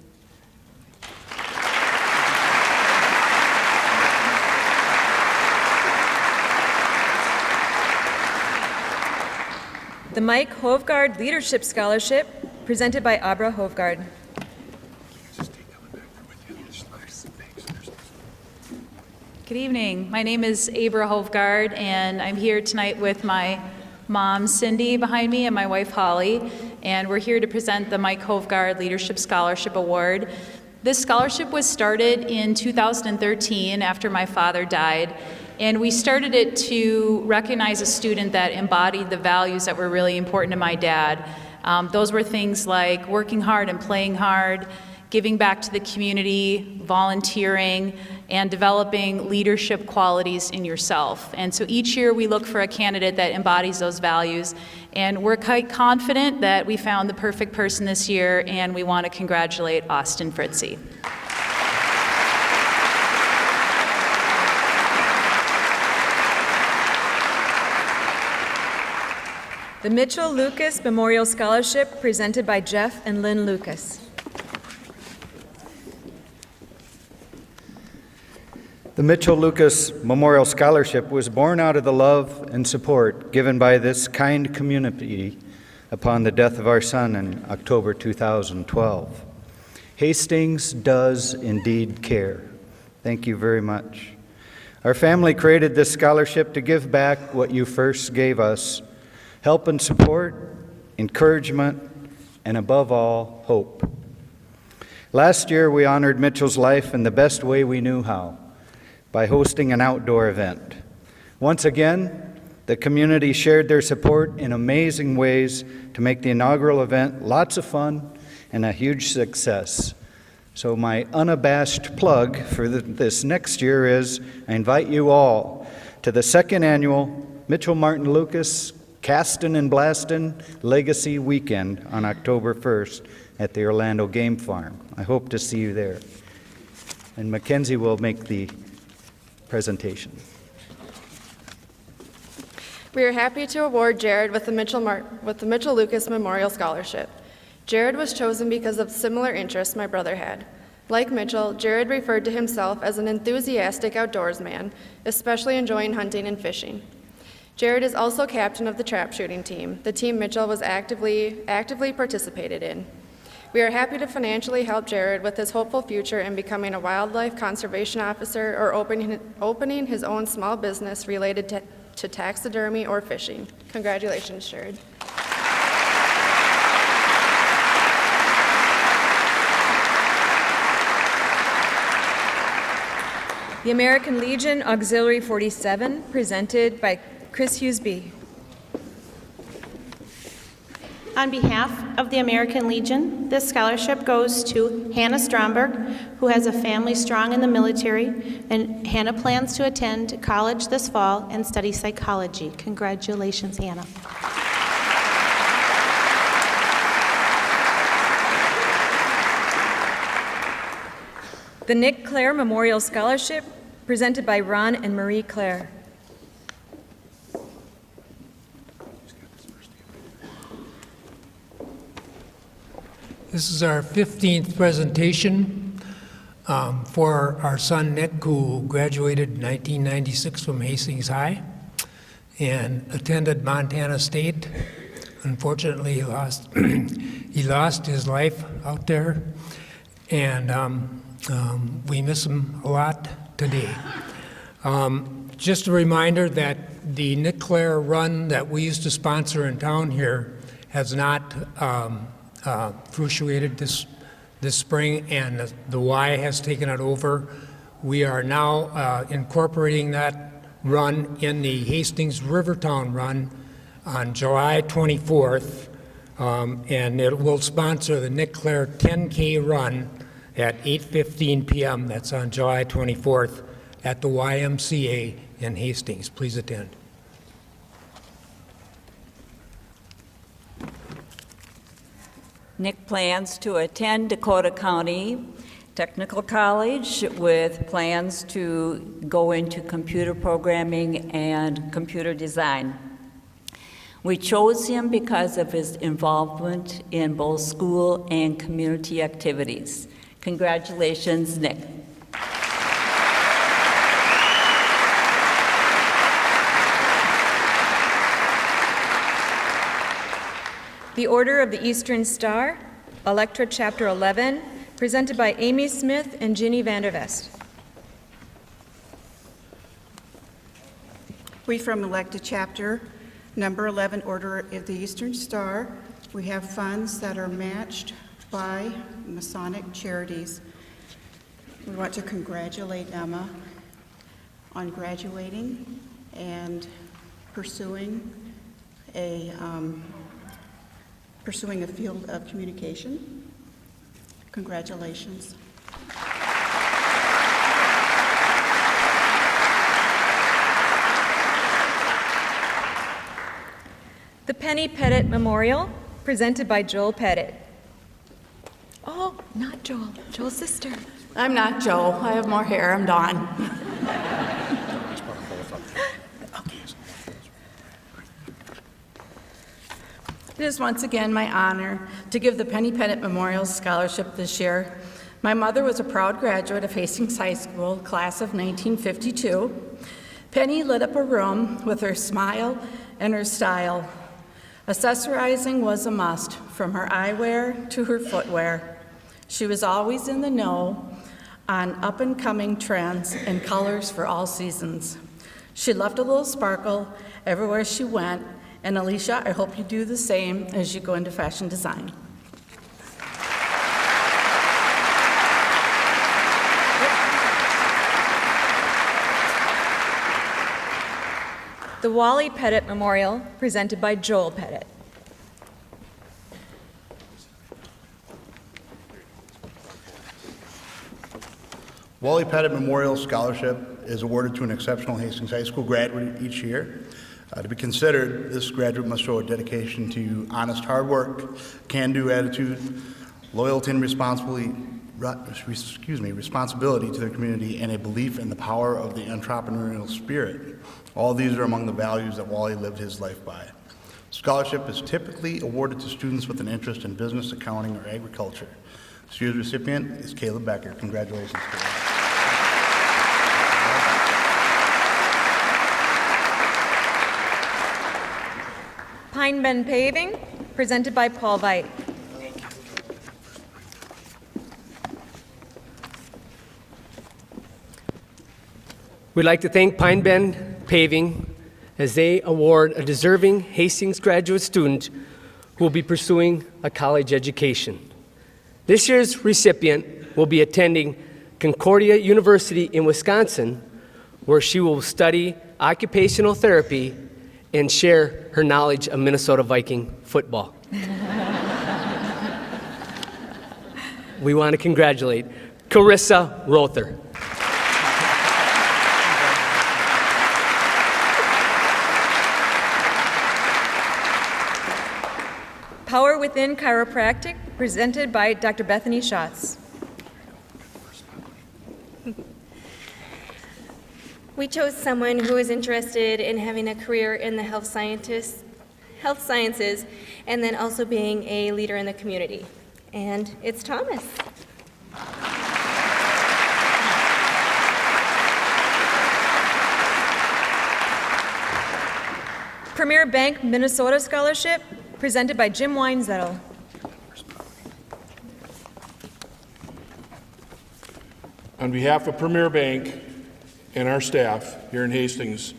The Mike Hovgaard Leadership Scholarship presented by Abra Hovgaard. Good evening. My name is Abra Hovgaard, and I'm here tonight with my mom, Cindy, behind me, and my wife, Holly, and we're here to present the Mike Hovgaard Leadership Scholarship Award. This scholarship was started in 2013 after my father died, and we started it to recognize a student that embodied the values that were really important to my dad. Those were things like working hard and playing hard, giving back to the community, volunteering, and developing leadership qualities in yourself. And so each year we look for a candidate that embodies those values, and we're quite confident that we found the perfect person this year, and we want to congratulate Austin Fritzy. The Mitchell Lucas Memorial Scholarship presented by Jeff and Lynn Lucas. The Mitchell Lucas Memorial Scholarship was born out of the love and support given by this kind community upon the death of our son in October 2012. Hastings does indeed care. Thank you very much. Our family created this scholarship to give back what you first gave us: help and support, encouragement, and above all, hope. Last year, we honored Mitchell's life in the best way we knew how, by hosting an outdoor event. Once again, the community shared their support in amazing ways to make the inaugural event lots of fun and a huge success. So my unabashed plug for this next year is I invite you all to the second annual Mitchell Martin Lucas Castin' and Blastin' Legacy Weekend on October 1st at the Orlando Game Farm. I hope to see you there. and Mackenzie will make the presentation. We are happy to award Jared with the Mitchell Lucas Memorial Scholarship. Jared was chosen because of similar interests my brother had. Like Mitchell, Jared referred to himself as an enthusiastic outdoorsman, especially enjoying hunting and fishing. Jared is also captain of the trap shooting team, the team Mitchell was actively participated in. We are happy to financially help Jared with his hopeful future in becoming a wildlife conservation officer or opening his own small business related to taxidermy or fishing. Congratulations, Jared. The American Legion Auxiliary 47, presented by Chris Hughesby. On behalf of the American Legion, this scholarship goes to Hannah Stromberg, who has a family strong in the military, and Hannah plans to attend college this fall and study psychology. Congratulations, Hannah. The Nick Clare Memorial Scholarship, presented by Ron and Marie Clare. This is our 15th presentation for our son Nick, who graduated in 1996 from Hastings High and attended Montana State. Unfortunately, he lost his life out there, and we miss him a lot today. Just a reminder that the Nick Clare run that we used to sponsor in town here has not frustrated this spring, and the Y has taken it over. We are now incorporating that run in the Hastings Rivertown run on July 24th, and it will sponsor the Nick Clare 10K run at 8:15 p.m. That's on July 24th at the YMCA in Hastings. Please attend. Nick plans to attend Dakota County Technical College with plans to go into computer programming and computer design. We chose him because of his involvement in both school and community activities. Congratulations, Nick. The Order of the Eastern Star, Electra Chapter 11, presented by Amy Smith and Ginny Vandervest. We from Electa Chapter number 11, Order of the Eastern Star, we have funds that are matched by Masonic Charities. We want to congratulate Emma on graduating and pursuing a field of communication. Congratulations. The Penny Pettit Memorial, presented by Joel Pettit. Oh, not Joel, Joel's sister. I'm not Joel. I have more hair. I'm Dawn. It is once again my honor to give the Penny Pettit Memorial Scholarship this year. My mother was a proud graduate of Hastings High School, class of 1952. Penny lit up a room with her smile and her style. Accessorizing was a must, from her eyewear to her footwear. She was always in the know on up-and-coming trends and colors for all seasons. She left a little sparkle everywhere she went, and Alicia, I hope you do the same as you go into fashion design. The Wally Pettit Memorial, presented by Joel Pettit. Wally Pettit Memorial Scholarship is awarded to an exceptional Hastings High School graduate each year. To be considered, this graduate must show a dedication to honest hard work, can-do attitude, loyalty and responsibility responsibility to their community, and a belief in the power of the entrepreneurial spirit. All these are among the values that Wally lived his life by. Scholarship is typically awarded to students with an interest in business, accounting, or agriculture. This year's recipient is Caleb Becker. Congratulations, Caleb. Pine Bend Paving, presented by Paul Veit. We'd like to thank Pine Bend Paving as they award a deserving Hastings graduate student who will be pursuing a college education. This year's recipient will be attending Concordia University in Wisconsin, where she will study occupational therapy and share her knowledge of Minnesota Viking football. We want to congratulate Carissa Rother. Power Within Chiropractic, presented by Dr. Bethany Schatz. We chose someone who is interested in having a career in the health sciences, and then also being a leader in the community. And it's Thomas. Premier Bank Minnesota Scholarship, presented by Jim Weinzettel. On behalf of Premier Bank and our staff here in Hastings,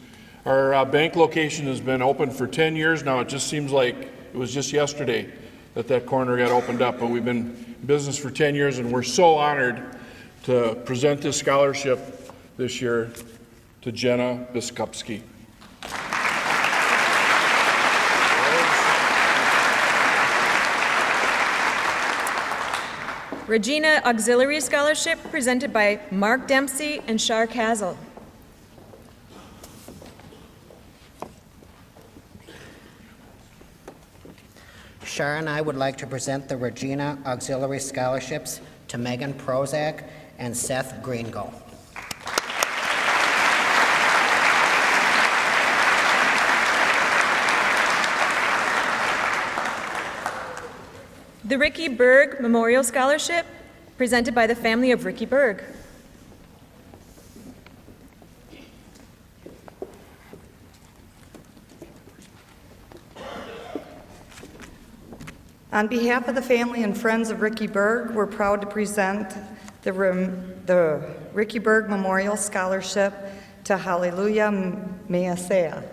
our bank location has been open for 10 years now. It just seems like it was just yesterday that corner got opened up, but we've been in business for 10 years, and we're so honored to present this scholarship this year to Jenna Biskupski. Regina Auxiliary Scholarship, presented by Mark Dempsey and Shar Castle. Shar and I would like to present the Regina Auxiliary Scholarships to Megan Prozac and Seth Greengo. The Ricky Berg Memorial Scholarship, presented by the family of Ricky Berg. On behalf of the family and friends of Ricky Berg, we're proud to present the Ricky Berg Memorial Scholarship to Hallelujah Measea.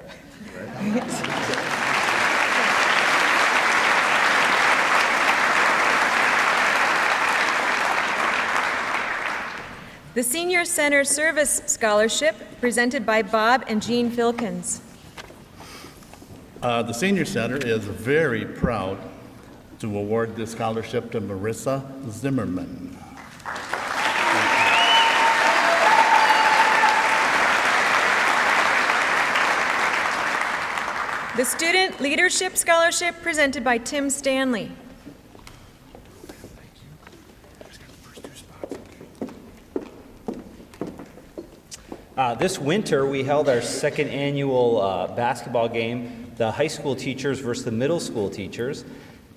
The Senior Center Service Scholarship, presented by Bob and Jean Filkins. The Senior Center is very proud to award this scholarship to Marissa Zimmerman. The Student Leadership Scholarship, presented by Tim Stanley. This winter, we held our second annual basketball game, the high school teachers versus the middle school teachers,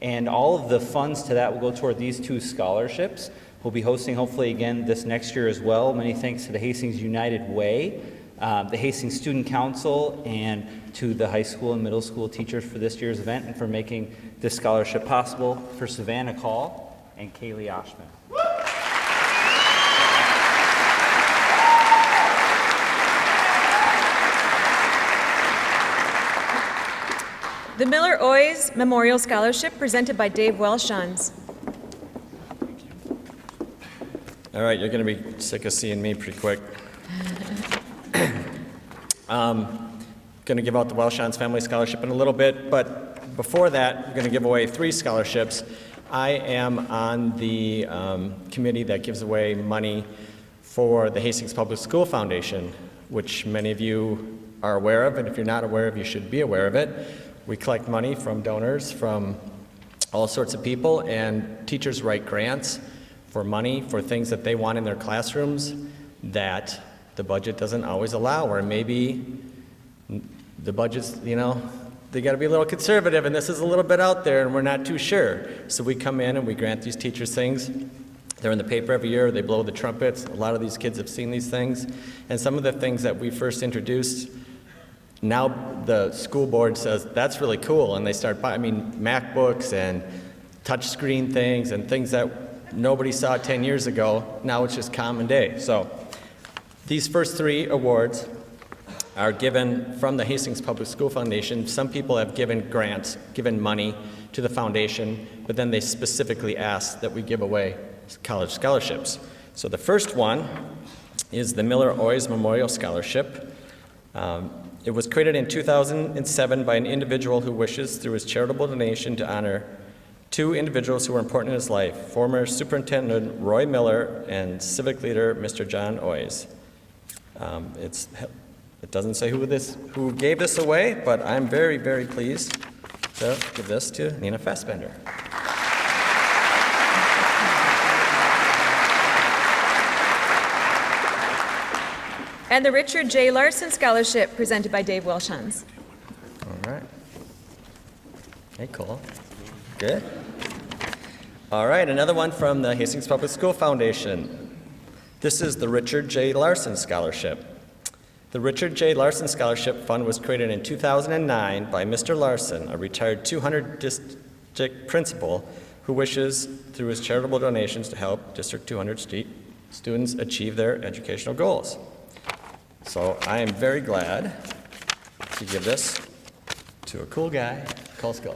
and all of the funds to that will go toward these two scholarships. We'll be hosting hopefully again this next year as well. Many thanks to the Hastings United Way, the Hastings Student Council, and to the high school and middle school teachers for this year's event and for making this scholarship possible, for Savannah Call and Kaylee Oshman. The Miller Oys Memorial Scholarship, presented by Dave Welshons. All right, you're going to be sick of seeing me pretty quick. Going to give out the Welshons Family Scholarship in a little bit, but before that, we're going to give away 3 scholarships. I am on the committee that gives away money for the Hastings Public School Foundation, which many of you are aware of, and if you're not aware of, you should be aware of it. We collect money from donors from all sorts of people, and teachers write grants for money for things that they want in their classrooms that the budget doesn't always allow, or maybe the budget's, they got to be a little conservative, and this is a little bit out there, and we're not too sure. So we come in and we grant these teachers things. They're in the paper every year. They blow the trumpets. A lot of these kids have seen these things. And some of the things that we first introduced, now the school board says, that's really cool, and they start buying, MacBooks and touchscreen things and things that nobody saw 10 years ago. Now it's just common day. So these first 3 awards are given from the Hastings Public School Foundation. Some people have given grants, given money to the foundation, but then they specifically ask that we give away college scholarships. So the first one is the Miller Oys Memorial Scholarship. It was created in 2007 by an individual who wishes, through his charitable donation, to honor 2 individuals who were important in his life, former Superintendent Roy Miller and civic leader Mr. John Oys. It doesn't say who gave this away, but I'm very, very pleased to give this to Nina Fassbender. And the Richard J. Larson Scholarship, presented by Dave Welshans. All right. Hey, Cole. Good. All right, another one from the Hastings Public School Foundation. This is the Richard J. Larson Scholarship. The Richard J. Larson Scholarship Fund was created in 2009 by Mr. Larson, a retired 200 district principal who wishes, through his charitable donations, to help District 200 students achieve their educational goals. So I am very glad to give this to a cool guy, Cole Skull.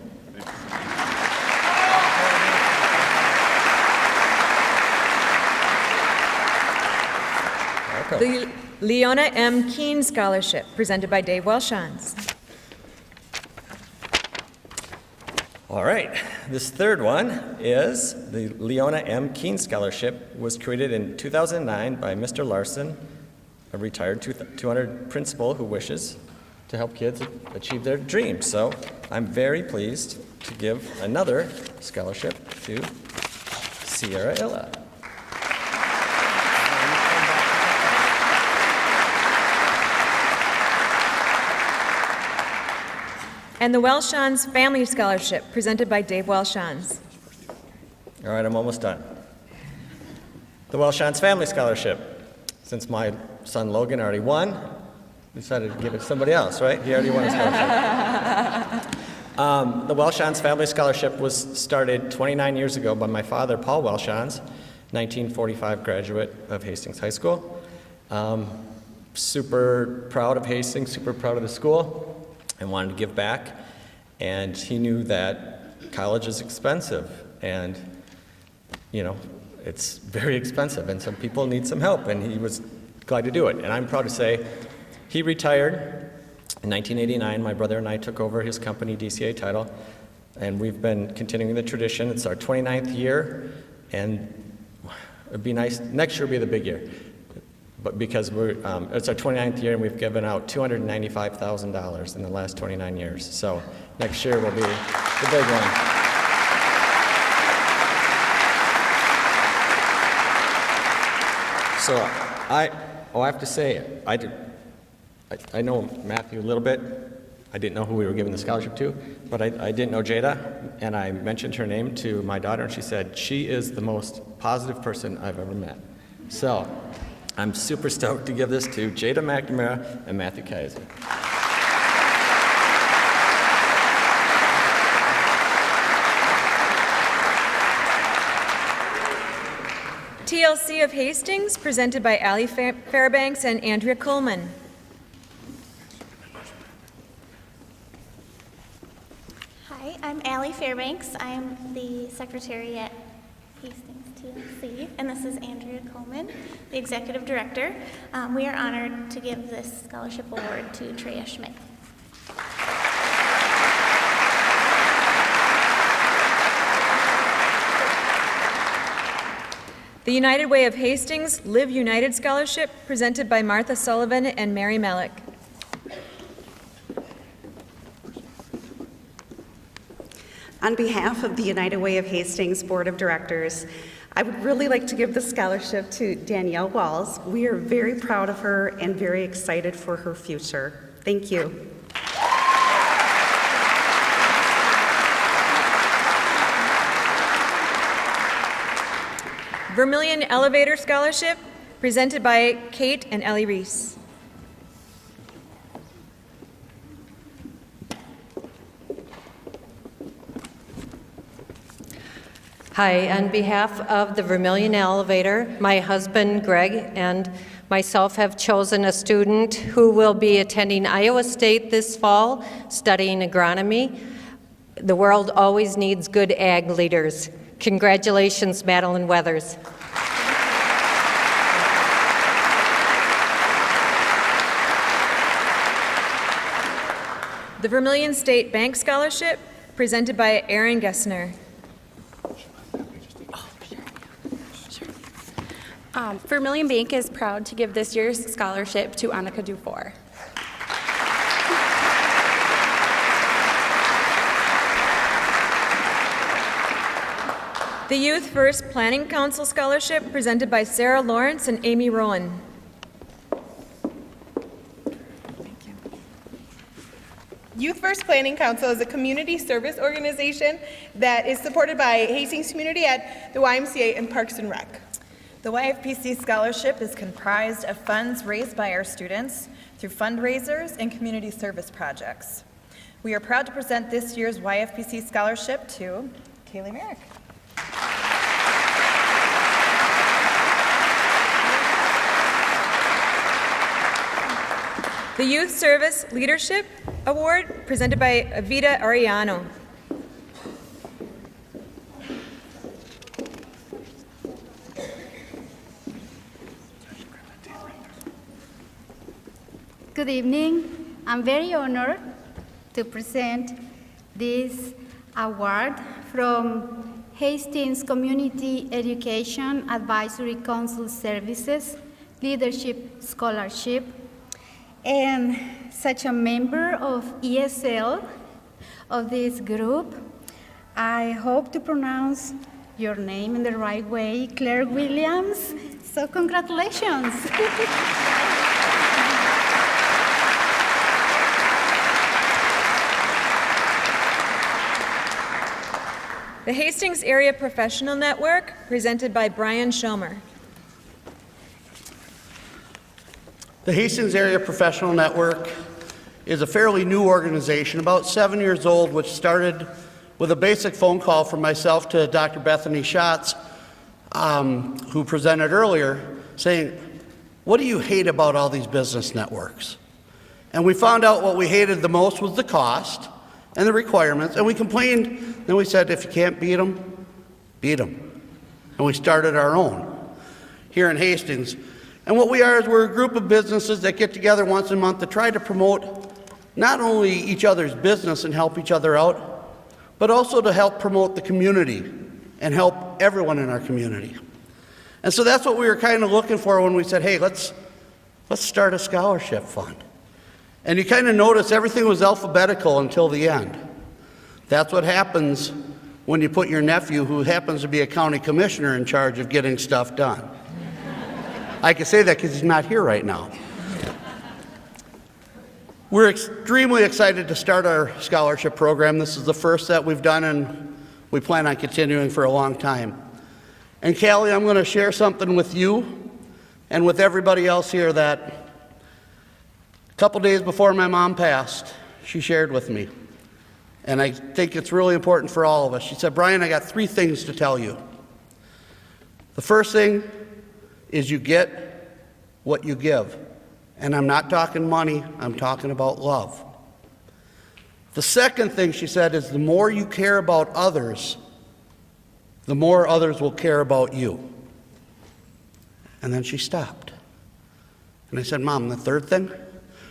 The Leona M. Keene Scholarship, presented by Dave Welshans. All right, this third one is the Leona M. Keene Scholarship. Was created in 2009 by Mr. Larson, a retired 200 principal who wishes to help kids achieve their dreams. So I'm very pleased to give another scholarship to Sierra Illa. And the Welshans Family Scholarship, presented by Dave Welshans. All right, I'm almost done. The Welshans Family Scholarship. Since my son Logan already won, we decided to give it to somebody else, right? He already won a scholarship. The Welshans Family Scholarship was started 29 years ago by my father, Paul Welshans, 1945 graduate of Hastings High School. Super proud of Hastings, super proud of the school, and wanted to give back. And he knew that college is expensive, and it's very expensive, and some people need some help, and he was glad to do it. And I'm proud to say he retired in 1989. My brother and I took over his company, DCA Title, and we've been continuing the tradition. It's our 29th year, and it'd be nice, next year will be the big year. But because it's our 29th year, and we've given out $295,000 in the last 29 years. So next year will be the big one. So I have to say, I know Matthew a little bit. I didn't know who we were giving the scholarship to, but I didn't know Jada, and I mentioned her name to my daughter, and she said, she is the most positive person I've ever met. So I'm super stoked to give this to Jada McNamara and Matthew Kaiser. TLC of Hastings, presented by Allie Fairbanks and Andrea Coleman. Hi, I'm Allie Fairbanks. I'm the secretary at Hastings TLC, and this is Andrea Coleman, the executive director. We are honored to give this scholarship award to Treya Schmidt. The United Way of Hastings Live United Scholarship, presented by Martha Sullivan and Mary Melick. On behalf of the United Way of Hastings Board of Directors, I would really like to give the scholarship to Danielle Walls. We are very proud of her and very excited for her future. Thank you. Vermilion Elevator Scholarship, presented by Kate and Ellie Reese. Hi, on behalf of the Vermilion Elevator, my husband Greg and myself have chosen a student who will be attending Iowa State this fall, studying agronomy. The world always needs good ag leaders. Congratulations, Madeline Weathers. The Vermilion State Bank Scholarship, presented by Aaron Gessner. Vermilion Bank is proud to give this year's scholarship to Annika Dufour. The Youth First Planning Council Scholarship, presented by Sarah Lawrence and Amy Rowan. Youth First Planning Council is a community service organization that is supported by Hastings Community Ed, the YMCA, and Parks and Rec. The YFPC Scholarship is comprised of funds raised by our students through fundraisers and community service projects. We are proud to present this year's YFPC Scholarship to Kaylee Merrick. The Youth Service Leadership Award, presented by Avita Ariano. Good evening. I'm very honored to present this award from Hastings Community Education Advisory Council Services Leadership Scholarship. And such a member of ESL of this group, I hope to pronounce your name in the right way, Claire Williams. So congratulations. The Hastings Area Professional Network, presented by Brian Schomer. The Hastings Area Professional Network is a fairly new organization, about 7 years old, which started with a basic phone call from myself to Dr. Bethany Schatz, who presented earlier, saying, what do you hate about all these business networks? And we found out what we hated the most was the cost and the requirements, and we complained. Then we said, if you can't beat them, beat them. And we started our own here in Hastings. And what we are is we're a group of businesses that get together once a month to try to promote not only each other's business and help each other out, but also to help promote the community and help everyone in our community. And so that's what we were kind of looking for when we said, hey, let's start a scholarship fund. And you kind of notice everything was alphabetical until the end. That's what happens when you put your nephew, who happens to be a county commissioner, in charge of getting stuff done. I can say that because he's not here right now. We're extremely excited to start our scholarship program. This is the first that we've done, and we plan on continuing for a long time. And Callie, I'm going to share something with you and with everybody else here that a couple days before my mom passed, she shared with me. And I think it's really important for all of us. She said, Brian, I got 3 things to tell you. The first thing is you get what you give. And I'm not talking money, I'm talking about love. The second thing she said is the more you care about others, the more others will care about you. And then she stopped. And I said, Mom, the third thing?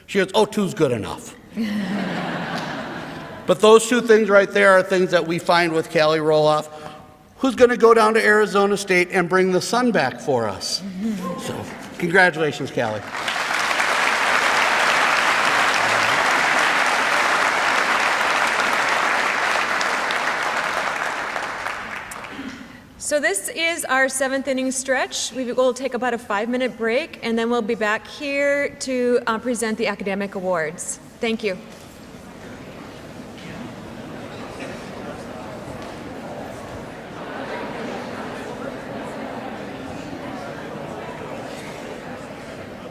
She goes, oh, 2's good enough. But those 2 things right there are things that we find with Callie Roloff, who's going to go down to Arizona State and bring the sun back for us. So, congratulations, Callie. So this is our 7th inning stretch. We will take about a 5-minute break, and then we'll be back here to present the academic awards. Thank you.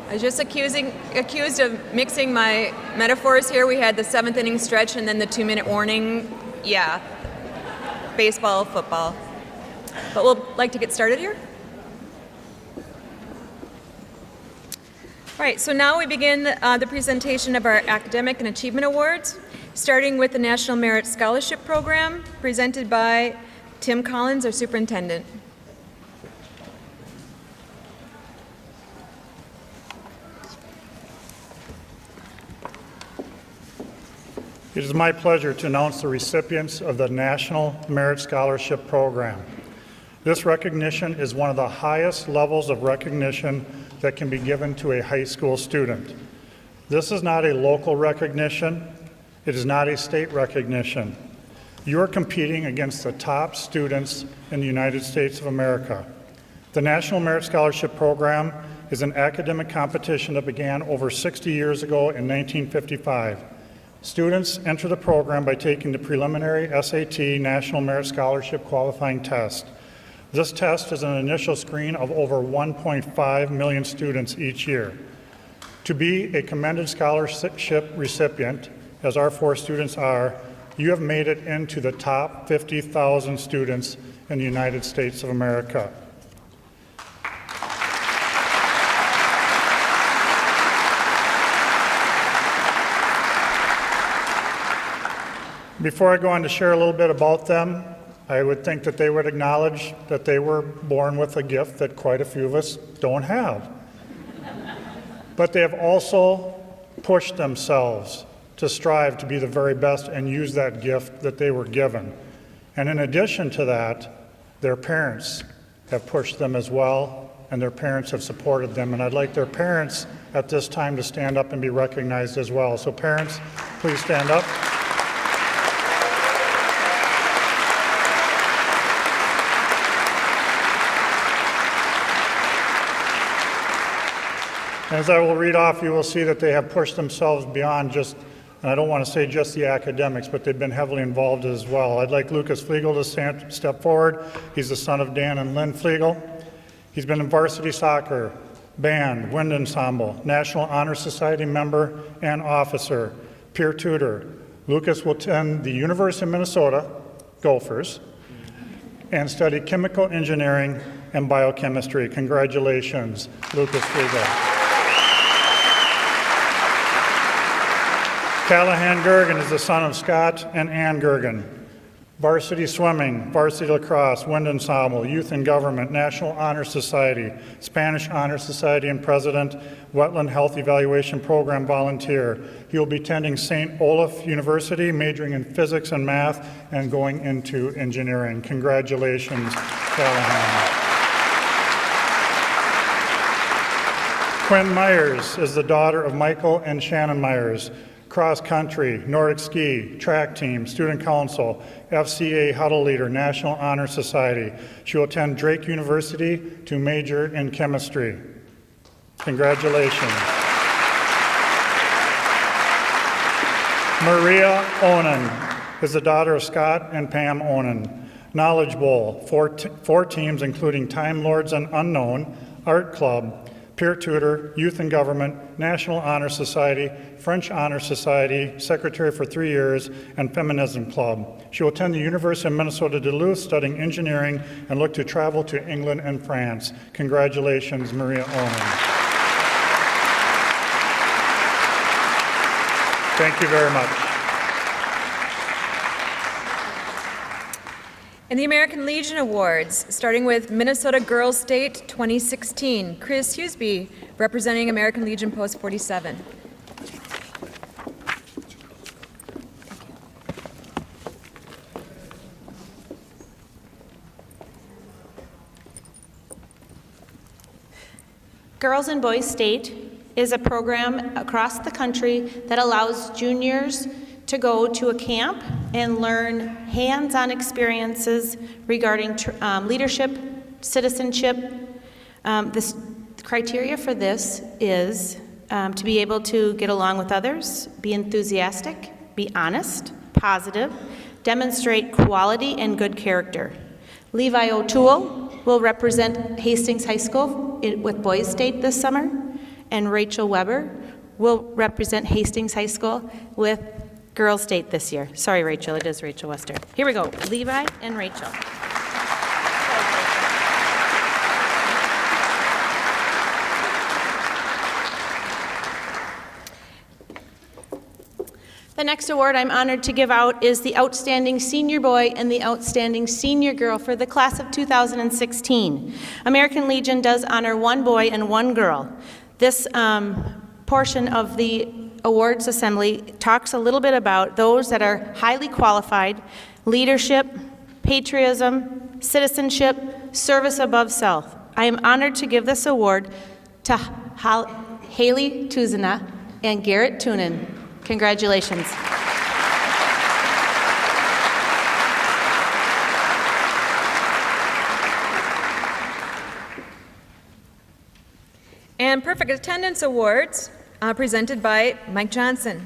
I was just accused of mixing my metaphors here. We had the 7th inning stretch and then the 2-minute warning. Yeah, baseball, football. But we'll like to get started here. All right, so now we begin the presentation of our Academic and Achievement Awards, starting with the National Merit Scholarship Program, presented by Tim Collins, our superintendent. It is my pleasure to announce the recipients of the National Merit Scholarship Program. This recognition is one of the highest levels of recognition that can be given to a high school student. This is not a local recognition. It is not a state recognition. You are competing against the top students in the United States of America. The National Merit Scholarship Program is an academic competition that began over 60 years ago in 1955. Students enter the program by taking the preliminary SAT National Merit Scholarship Qualifying Test. This test is an initial screen of over 1.5 million students each year. To be a commended scholarship recipient, as our 4 students are, you have made it into the top 50,000 students in the United States of America. Before I go on to share a little bit about them, I would think that they would acknowledge that they were born with a gift that quite a few of us don't have. But they have also pushed themselves to strive to be the very best and use that gift that they were given. And in addition to that, their parents have pushed them as well, and their parents have supported them. And I'd like their parents at this time to stand up and be recognized as well. So parents, please stand up. As I will read off, you will see that they have pushed themselves beyond just, and I don't want to say just the academics, but they've been heavily involved as well. I'd like Lucas Flegel to step forward. He's the son of Dan and Lynn Flegel. He's been in varsity soccer, band, wind ensemble, National Honor Society member and officer, peer tutor. Lucas will attend the University of Minnesota, Gophers, and study chemical engineering and biochemistry. Congratulations, Lucas Flegel. Callahan Gergen is the son of Scott and Ann Gergen. Varsity swimming, varsity lacrosse, wind ensemble, youth and government, National Honor Society, Spanish Honor Society and president, Wetland Health Evaluation Program volunteer. He will be attending St. Olaf University, majoring in physics and math, and going into engineering. Congratulations, Callahan. Quinn Myers is the daughter of Michael and Shannon Myers. Cross country, Nordic ski, track team, student council, FCA huddle leader, National Honor Society. She will attend Drake University to major in chemistry. Congratulations. Maria Onan is the daughter of Scott and Pam Onan. Knowledge Bowl, four teams including Time Lords and Unknown, Art Club, peer tutor, youth and government, National Honor Society, French Honor Society, secretary for 3 years, and Feminism Club. She will attend the University of Minnesota Duluth studying engineering and look to travel to England and France. Congratulations, Maria Oman. Thank you very much. And the American Legion Awards, starting with Minnesota Girls State 2016. Chris Huseby, representing American Legion Post 47. Girls and Boys State is a program across the country that allows juniors to go to a camp and learn hands-on experiences regarding leadership, citizenship. This criteria for this is to be able to get along with others, be enthusiastic, be honest, positive, demonstrate quality and good character. Levi O'Toole will represent Hastings High School with Boys State this summer, and Rachel Weber will represent Hastings High School with Girls State this year. Sorry, Rachel, it is Rachel Wester. Here we go, Levi and Rachel. The next award I'm honored to give out is the Outstanding Senior Boy and the Outstanding Senior Girl for the class of 2016. American Legion does honor one boy and one girl. This portion of the awards assembly talks a little bit about those that are highly qualified, leadership, patriotism, citizenship, service above self. I am honored to give this award to Haley Tuzina and Garrett Tunin. Congratulations. And Perfect Attendance Awards presented by Mike Johnson.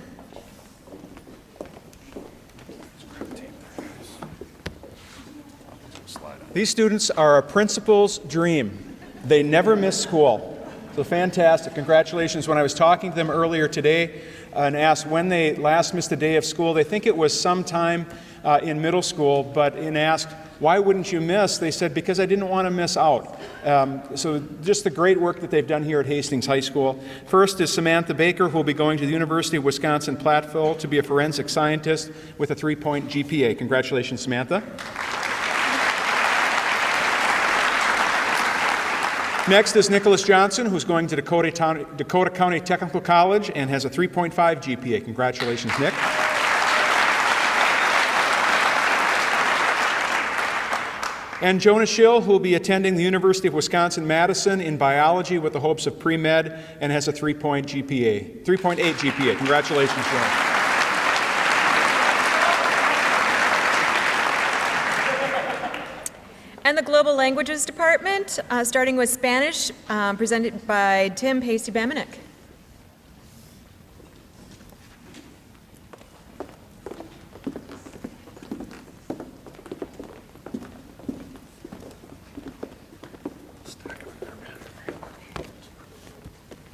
These students are a principal's dream. They never miss school. So fantastic. Congratulations. When I was talking to them earlier today and asked when they last missed a day of school, they think it was sometime in middle school, but in asked, why wouldn't you miss? They said, because I didn't want to miss out. So just the great work that they've done here at Hastings High School. First is Samantha Baker, who will be going to the University of Wisconsin-Platteville to be a forensic scientist with a 3-point GPA. Congratulations, Samantha. Next is Nicholas Johnson, who's going to Dakota County Technical College and has a 3.5 GPA. Congratulations, Nick. And Jonah Schill, who will be attending the University of Wisconsin-Madison in biology with the hopes of pre-med and has a 3.8 GPA. Congratulations, Jonah. And the Global Languages Department, starting with Spanish, presented by Tim Pasty-Bamanek.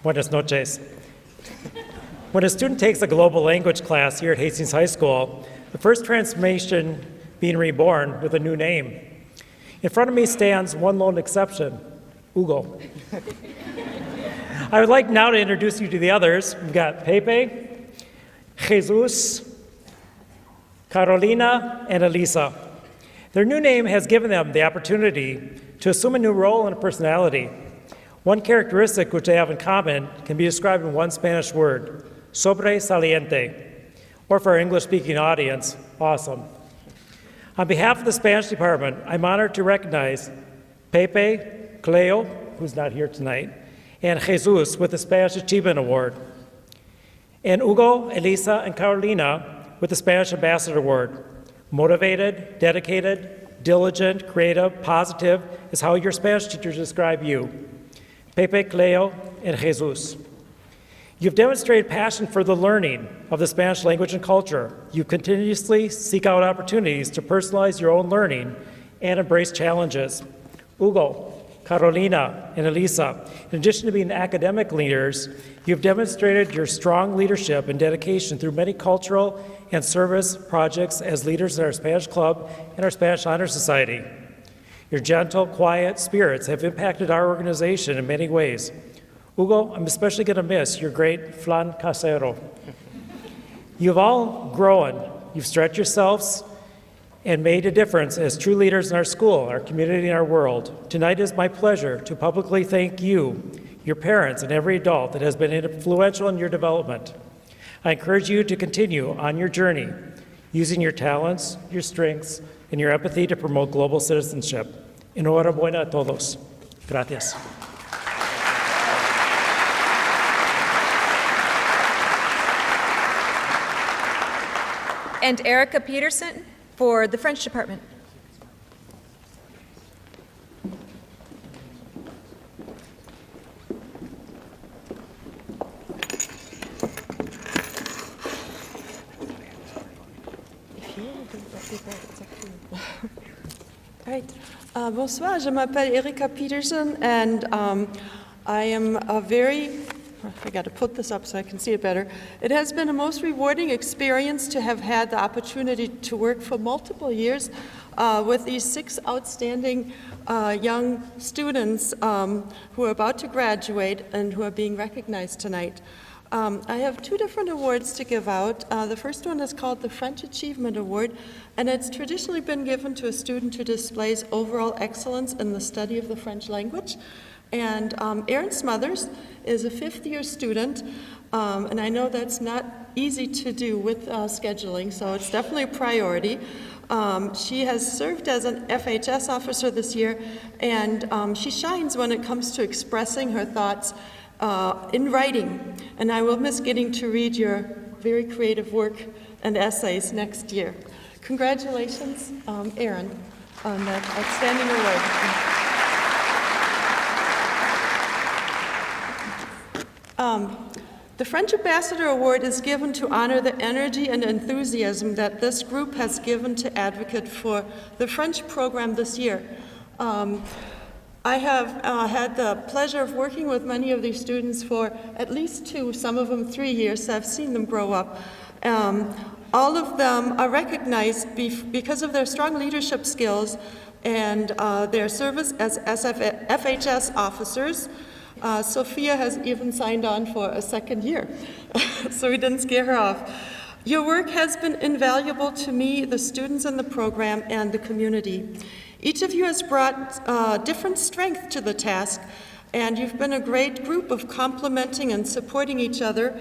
Buenas noches. When a student takes a global language class here at Hastings High School, the first transformation being reborn with a new name. In front of me stands one lone exception, Hugo. I would like now to introduce you to the others. We've got Pepe, Jesus, Carolina, and Elisa. Their new name has given them the opportunity to assume a new role and a personality. One characteristic which they have in common can be described in one Spanish word, sobresaliente, or for our English-speaking audience, awesome. On behalf of the Spanish department, I'm honored to recognize Pepe, Cleo, who's not here tonight, and Jesus with the Spanish Achievement Award, and Hugo, Elisa, and Carolina with the Spanish Ambassador Award. Motivated, dedicated, diligent, creative, positive is how your Spanish teachers describe you. Pepe, Cleo, and Jesus. You've demonstrated passion for the learning of the Spanish language and culture. You continuously seek out opportunities to personalize your own learning and embrace challenges. Hugo, Carolina, and Elisa, in addition to being academic leaders, you've demonstrated your strong leadership and dedication through many cultural and service projects as leaders in our Spanish Club and our Spanish Honor Society. Your gentle, quiet spirits have impacted our organization in many ways. Hugo, I'm especially going to miss your great flan casero. You've all grown, you've stretched yourselves, and made a difference as true leaders in our school, our community, and our world. Tonight is my pleasure to publicly thank you, your parents, and every adult that has been influential in your development. I encourage you to continue on your journey, using your talents, your strengths, and your empathy to promote global citizenship. Enhorabuena a todos. Gracias. And Erica Peterson for the French department. Right. Bonsoir, je m'appelle Erika Peterson, and I am I got to put this up so I can see it better. It has been a most rewarding experience to have had the opportunity to work for multiple years with these 6 outstanding young students who are about to graduate and who are being recognized tonight. I have 2 different awards to give out. The first one is called the French Achievement Award, and it's traditionally been given to a student who displays overall excellence in the study of the French language. And Erin Smothers is a 5th-year student, and I know that's not easy to do with scheduling, so it's definitely a priority. She has served as an FHS officer this year, and she shines when it comes to expressing her thoughts in writing, and I will miss getting to read your very creative work and essays next year. Congratulations, Erin, on that outstanding award. The French Ambassador Award is given to honor the energy and enthusiasm that this group has given to advocate for the French program this year. I have had the pleasure of working with many of these students for at least 2, some of them 3 years. So I've seen them grow up. All of them are recognized because of their strong leadership skills and their service as FHS officers. Sophia has even signed on for a 2nd year, so we didn't scare her off. Your work has been invaluable to me, the students in the program, and the community. Each of you has brought different strength to the task, and you've been a great group of complementing and supporting each other,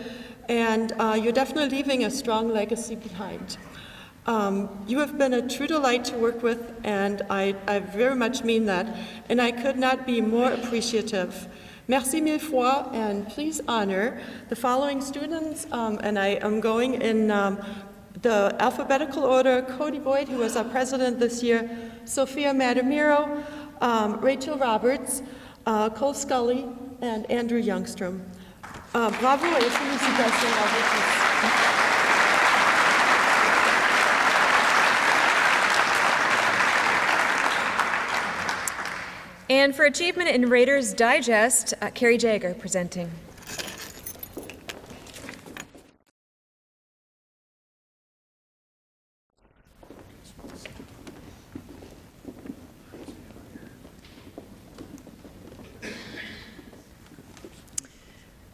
and you're definitely leaving a strong legacy behind. You have been a true delight to work with, and I very much mean that, and I could not be more appreciative. Merci mille fois, and please honor the following students, and I am going in the alphabetical order: Cody Boyd, who was our president this year, Sophia Madamiro, Rachel Roberts, Cole Scully, and Andrew Youngstrom. Bravo et félicitations à vous tous. And for Achievement in Raiders Digest, Carrie Jagger presenting.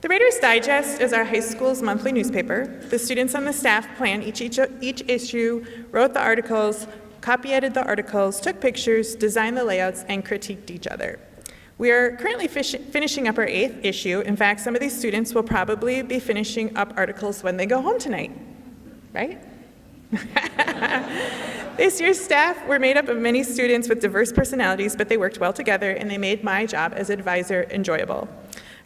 The Raiders Digest is our high school's monthly newspaper. The students on the staff planned each issue, wrote the articles, copy-edited the articles, took pictures, designed the layouts, and critiqued each other. We are currently finishing up our 8th issue. In fact, some of these students will probably be finishing up articles when they go home tonight, right? This year's staff were made up of many students with diverse personalities, but they worked well together, and they made my job as advisor enjoyable.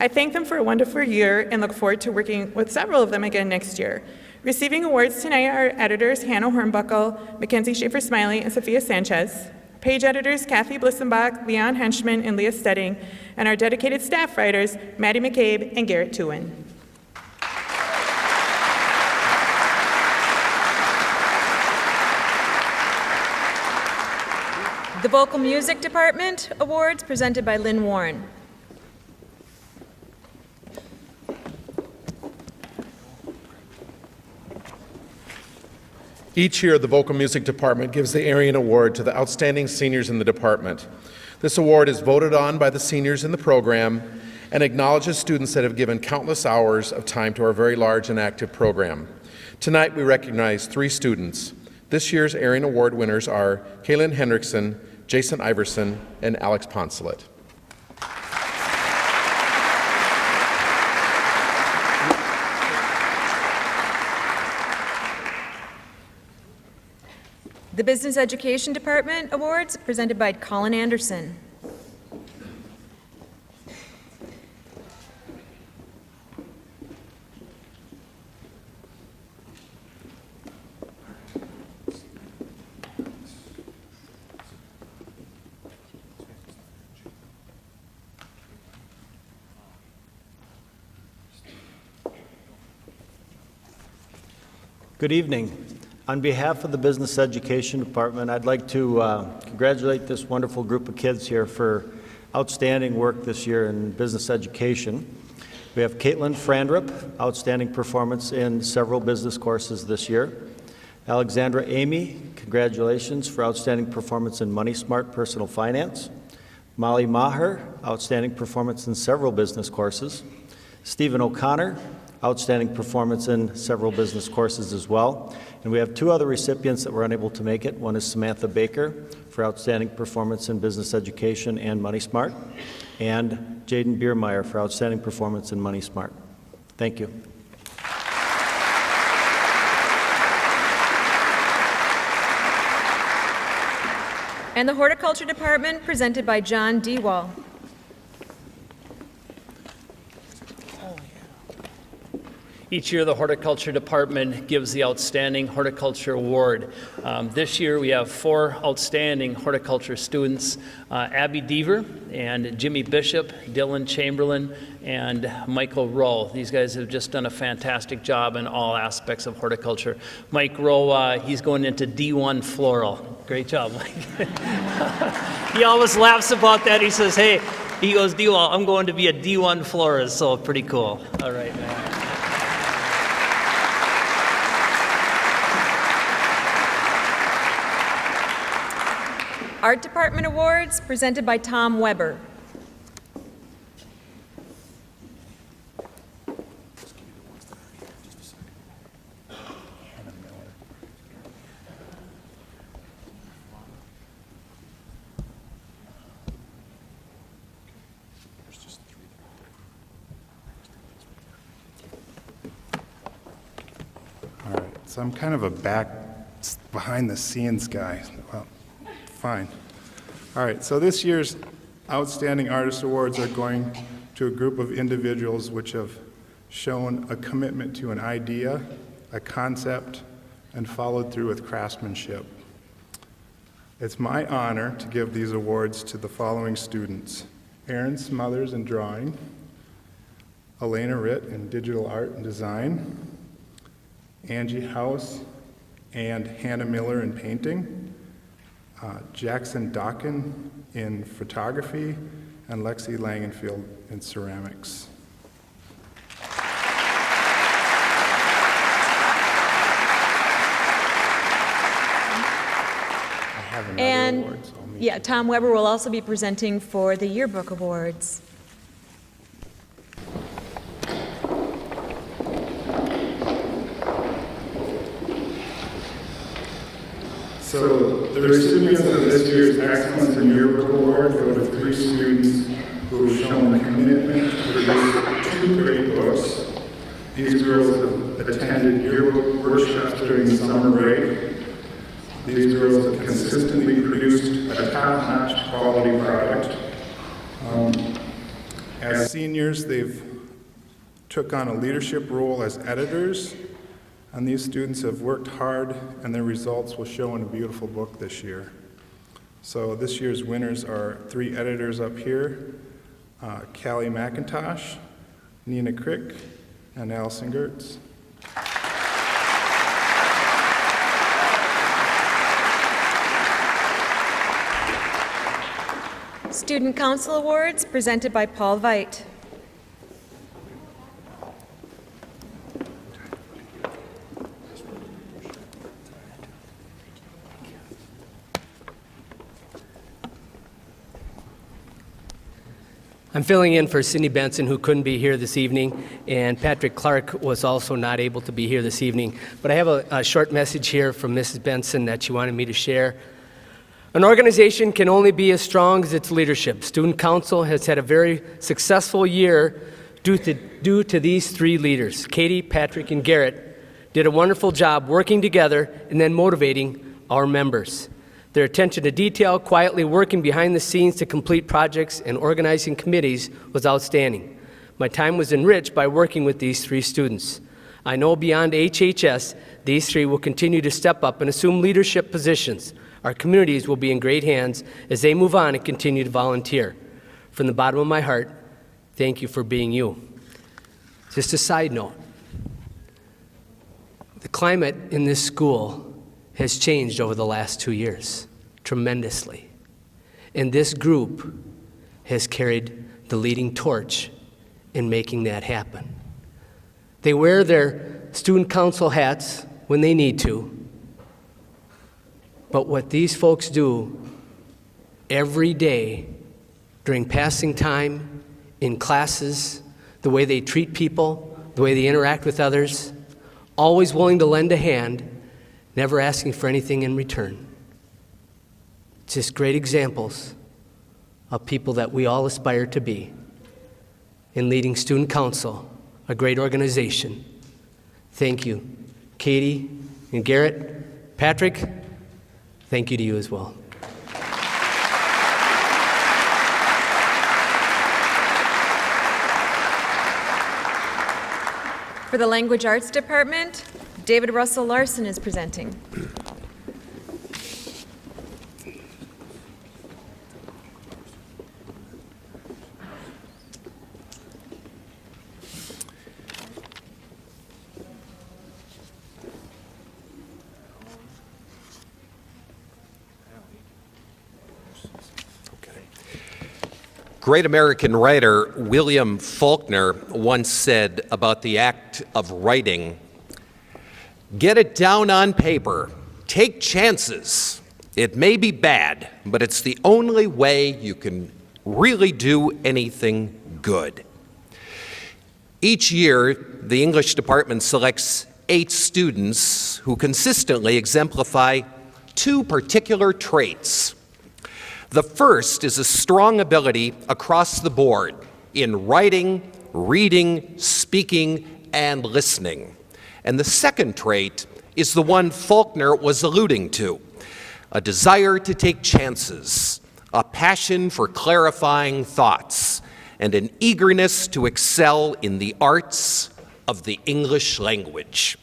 I thank them for a wonderful year and look forward to working with several of them again next year. Receiving awards tonight are editors Hannah Hornbuckle, Mackenzie Schaefer-Smiley, and Sophia Sanchez. Page editors Kathy Blissenbach, Leon Henchman, and Leah Stedding, and our dedicated staff writers Maddie McCabe and Garrett Tewin. The Vocal Music Department Awards presented by Lynn Warren. Each year, the Vocal Music Department gives the Arian Award to the outstanding seniors in the department. This award is voted on by the seniors in the program and acknowledges students that have given countless hours of time to our very large and active program. Tonight, we recognize 3 students. This year's Arian Award winners are Kaylin Hendrickson, Jason Iverson, and Alex Poncelet. The Business Education Department Awards presented by Colin Anderson. Good evening. On behalf of the Business Education Department, I'd like to congratulate this wonderful group of kids here for outstanding work this year in business education. We have Caitlin Frandrup, outstanding performance in several business courses this year. Alexandra Amy, congratulations for outstanding performance in Money Smart Personal Finance. Molly Maher, outstanding performance in several business courses. Stephen O'Connor, outstanding performance in several business courses as well. And we have two other recipients that were unable to make it. One is Samantha Baker for outstanding performance in business education and Money Smart, and Jaden Biermeyer for outstanding performance in Money Smart. Thank you. And the Horticulture Department, presented by John D. Wall. Each year, the Horticulture Department gives the Outstanding Horticulture Award. This year, we have 4 outstanding horticulture students, Abby Deaver and Jimmy Bishop, Dylan Chamberlain, and Michael Rowe. These guys have just done a fantastic job in all aspects of horticulture. Mike Rowe, he's going into D1 floral. Great job, Mike. He always laughs about that. He says, hey, he goes, D1, I'm going to be a D1 florist, so pretty cool. All right, man. Art Department Awards, presented by Tom Weber. All right, so I'm kind of a behind the scenes guy. Well, fine. All right, so this year's Outstanding Artist Awards are going to a group of individuals which have shown a commitment to an idea, a concept, and followed through with craftsmanship. It's my honor to give these awards to the following students: Erin Smothers in drawing, Elena Ritt in digital art and design, Angie House and Hannah Miller in painting, Jackson Dockin in photography, and Lexi Langenfield in ceramics. And yeah, Tom Weber will also be presenting for the Yearbook Awards. So the recipients of this year's Excellence in Yearbook Award go to 3 students who have shown a commitment to produce 2 great books. These girls have attended yearbook workshops during the summer break. These girls have consistently produced a top-notch quality product. As seniors, they've took on a leadership role as editors, and these students have worked hard, and their results will show in a beautiful book this year. So this year's winners are 3 editors up here: Callie McIntosh, Nina Crick, and Allison Gertz. Student Council Awards, presented by Paul Veit. I'm filling in for Cindy Benson, who couldn't be here this evening, and Patrick Clark was also not able to be here this evening. But I have a short message here from Mrs. Benson that she wanted me to share. An organization can only be as strong as its leadership. Student Council has had a very successful year due to these 3 leaders. Katie, Patrick, and Garrett did a wonderful job working together and then motivating our members. Their attention to detail, quietly working behind the scenes to complete projects and organizing committees was outstanding. My time was enriched by working with these 3 students. I know beyond HHS, these 3 will continue to step up and assume leadership positions. Our communities will be in great hands as they move on and continue to volunteer. From the bottom of my heart, thank you for being you. Just a side note, The climate in this school has changed over the last 2 years tremendously. And this group has carried the leading torch in making that happen. They wear their student council hats when they need to, but what these folks do every day during passing time, in classes, the way they treat people, the way they interact with others, always willing to lend a hand, never asking for anything in return. Just great examples of people that we all aspire to be in leading student council, a great organization. Thank you, Katie and Garrett. Patrick, thank you to you as well. For the Language Arts Department, David Russell Larson is presenting. Great American writer William Faulkner once said about the act of writing, "Get it down on paper, take chances. It may be bad, but it's the only way you can really do anything good." Each year, the English department selects 8 students who consistently exemplify 2 particular traits. The first is a strong ability across the board in writing, reading, speaking, and listening. And the second trait is the one Faulkner was alluding to, a desire to take chances, a passion for clarifying thoughts, and an eagerness to excel in the arts of the English language.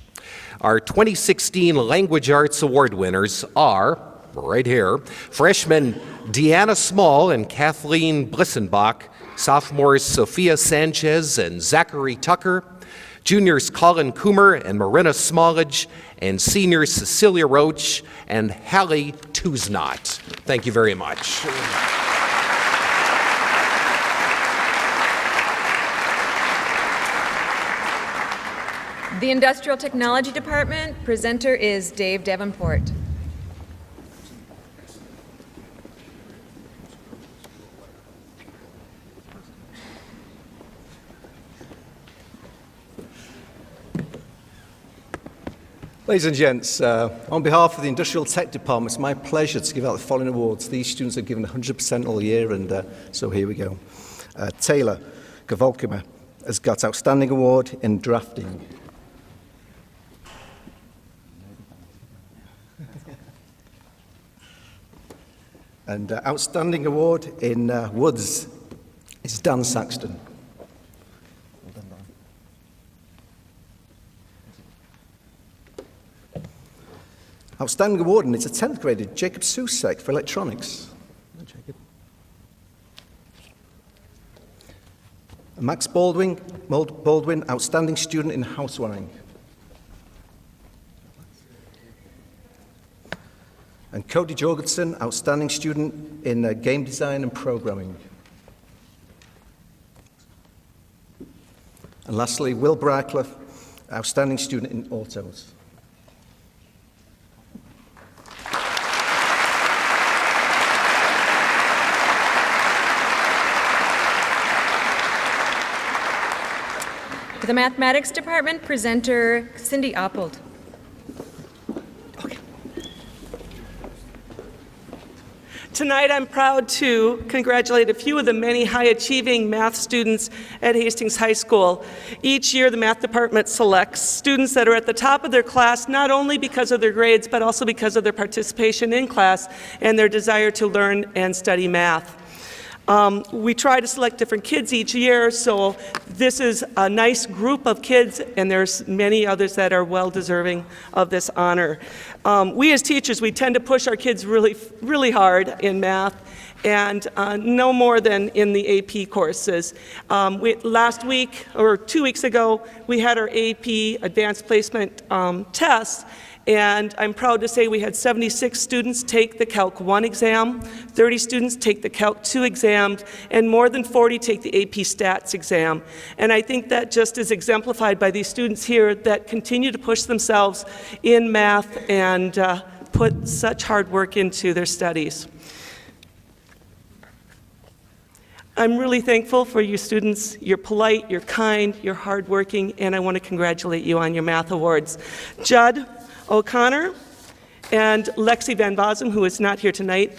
Our 2016 Language Arts Award winners are, right here, freshmen Deanna Small and Kathleen Blissenbach, sophomores Sophia Sanchez and Zachary Tucker, juniors Colin Coomer and Marina Smallage, and seniors Cecilia Roach and Hallie Tuesnot. Thank you very much. The Industrial Technology Department presenter is Dave Davenport. Ladies and gents, on behalf of the Industrial Tech Department, it's my pleasure to give out the following awards. These students have given 100% all year, and so here we go. Taylor Gavolkima has got Outstanding Award in Drafting. And Outstanding Award in Woods is Dan Saxton. Outstanding Award, and it's a 10th grader, Jacob Susek, for electronics. Max Baldwin, Outstanding Student in Housewiring. And Cody Jorgensen, Outstanding Student in Game Design and Programming. And lastly, Will Brackliffe, Outstanding Student in Autos. For the Mathematics Department, presenter Cindy Oppold. Tonight, I'm proud to congratulate a few of the many high-achieving math students at Hastings High School. Each year, the math department selects students that are at the top of their class, not only because of their grades, but also because of their participation in class and their desire to learn and study math. We try to select different kids each year, so this is a nice group of kids, and there's many others that are well deserving of this honor. We as teachers, we tend to push our kids really hard in math, and no more than in the AP courses. Last week, or 2 weeks ago, we had our AP Advanced Placement tests, and I'm proud to say we had 76 students take the Calc 1 exam, 30 students take the Calc 2 exam, and more than 40 take the AP Stats exam. And I think that just is exemplified by these students here that continue to push themselves in math and put such hard work into their studies. I'm really thankful for you students. You're polite, you're kind, you're hardworking, and I want to congratulate you on your math awards. Judd O'Connor and Lexi Van Bosum, who is not here tonight,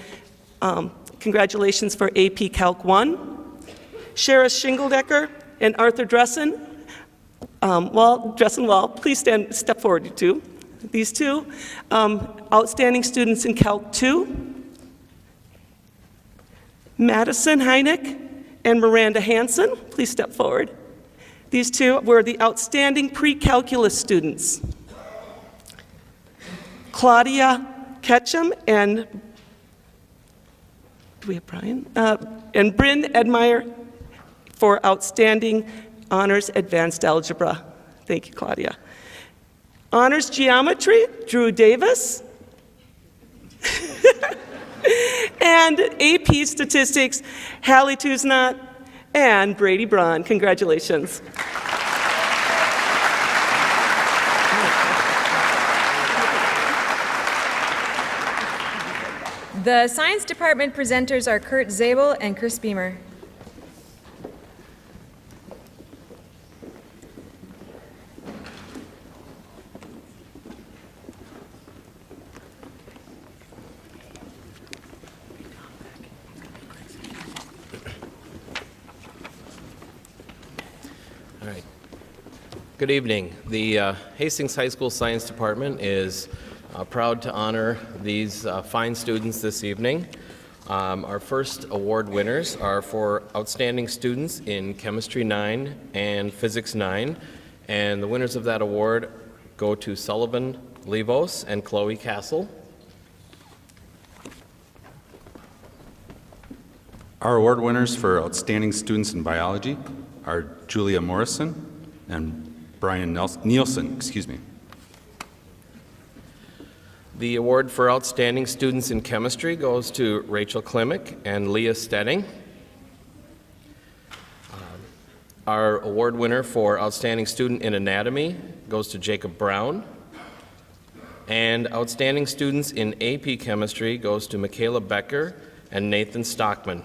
congratulations for AP Calc 1. Sheriff Shingeldecker and Arthur Dressen, please step forward, you two. These two, outstanding students in Calc 2. Madison Heineck and Miranda Hansen, please step forward. These two were the outstanding pre-calculus students. Claudia Ketchum and, do we have Brian? And Bryn Edmeyer for outstanding honors advanced algebra. Thank you, Claudia. Honors geometry, Drew Davis. And AP statistics, Hallie Tuznot and Brady Braun. Congratulations. The science department presenters are Kurt Zabel and Chris Beamer. All right. Good evening. The Hastings High School Science Department is proud to honor these fine students this evening. Our first award winners are for outstanding students in Chemistry 9 and Physics 9, and the winners of that award go to Sullivan Levos and Chloe Castle. Our award winners for outstanding students in biology are Julia Morrison and Brian Nielsen. The award for outstanding students in chemistry goes to Rachel Klimek and Leah Stedding. Our award winner for outstanding student in anatomy goes to Jacob Brown. And outstanding students in AP chemistry goes to Michaela Becker and Nathan Stockman.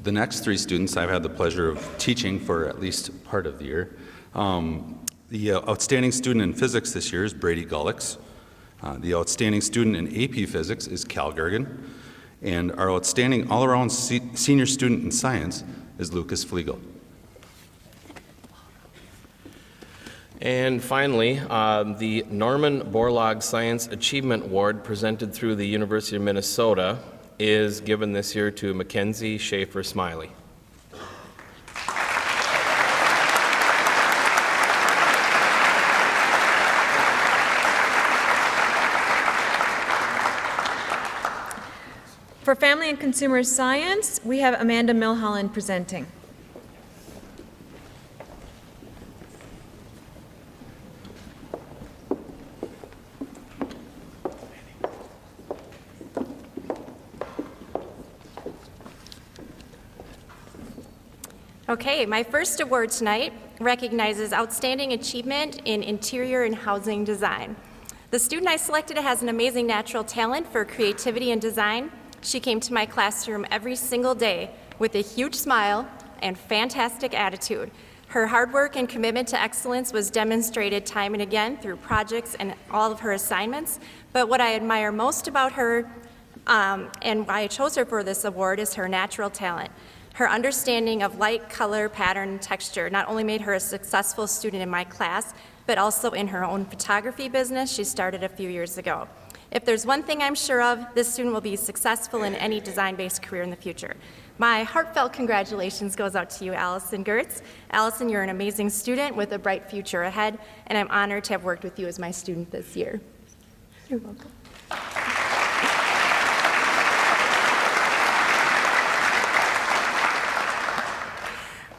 The next three students I've had the pleasure of teaching for at least part of the year. The outstanding student in physics this year is Brady Gullix. The outstanding student in AP physics is Cal Gergen. And our outstanding all-around senior student in science is Lucas Flegel. And finally, the Norman Borlaug Science Achievement Award presented through the University of Minnesota is given this year to Mackenzie Schaefer Smiley. For Family and Consumer Science, we have Amanda Milholland presenting. Okay, my first award tonight recognizes outstanding achievement in interior and housing design. The student I selected has an amazing natural talent for creativity and design. She came to my classroom every single day with a huge smile and fantastic attitude. Her hard work and commitment to excellence was demonstrated time and again through projects and all of her assignments. But what I admire most about her and why I chose her for this award is her natural talent. Her understanding of light, color, pattern, and texture not only made her a successful student in my class, but also in her own photography business she started a few years ago. If there's one thing I'm sure of, this student will be successful in any design-based career in the future. My heartfelt congratulations goes out to you, Allison Gertz. Allison, you're an amazing student with a bright future ahead, and I'm honored to have worked with you as my student this year. You're welcome.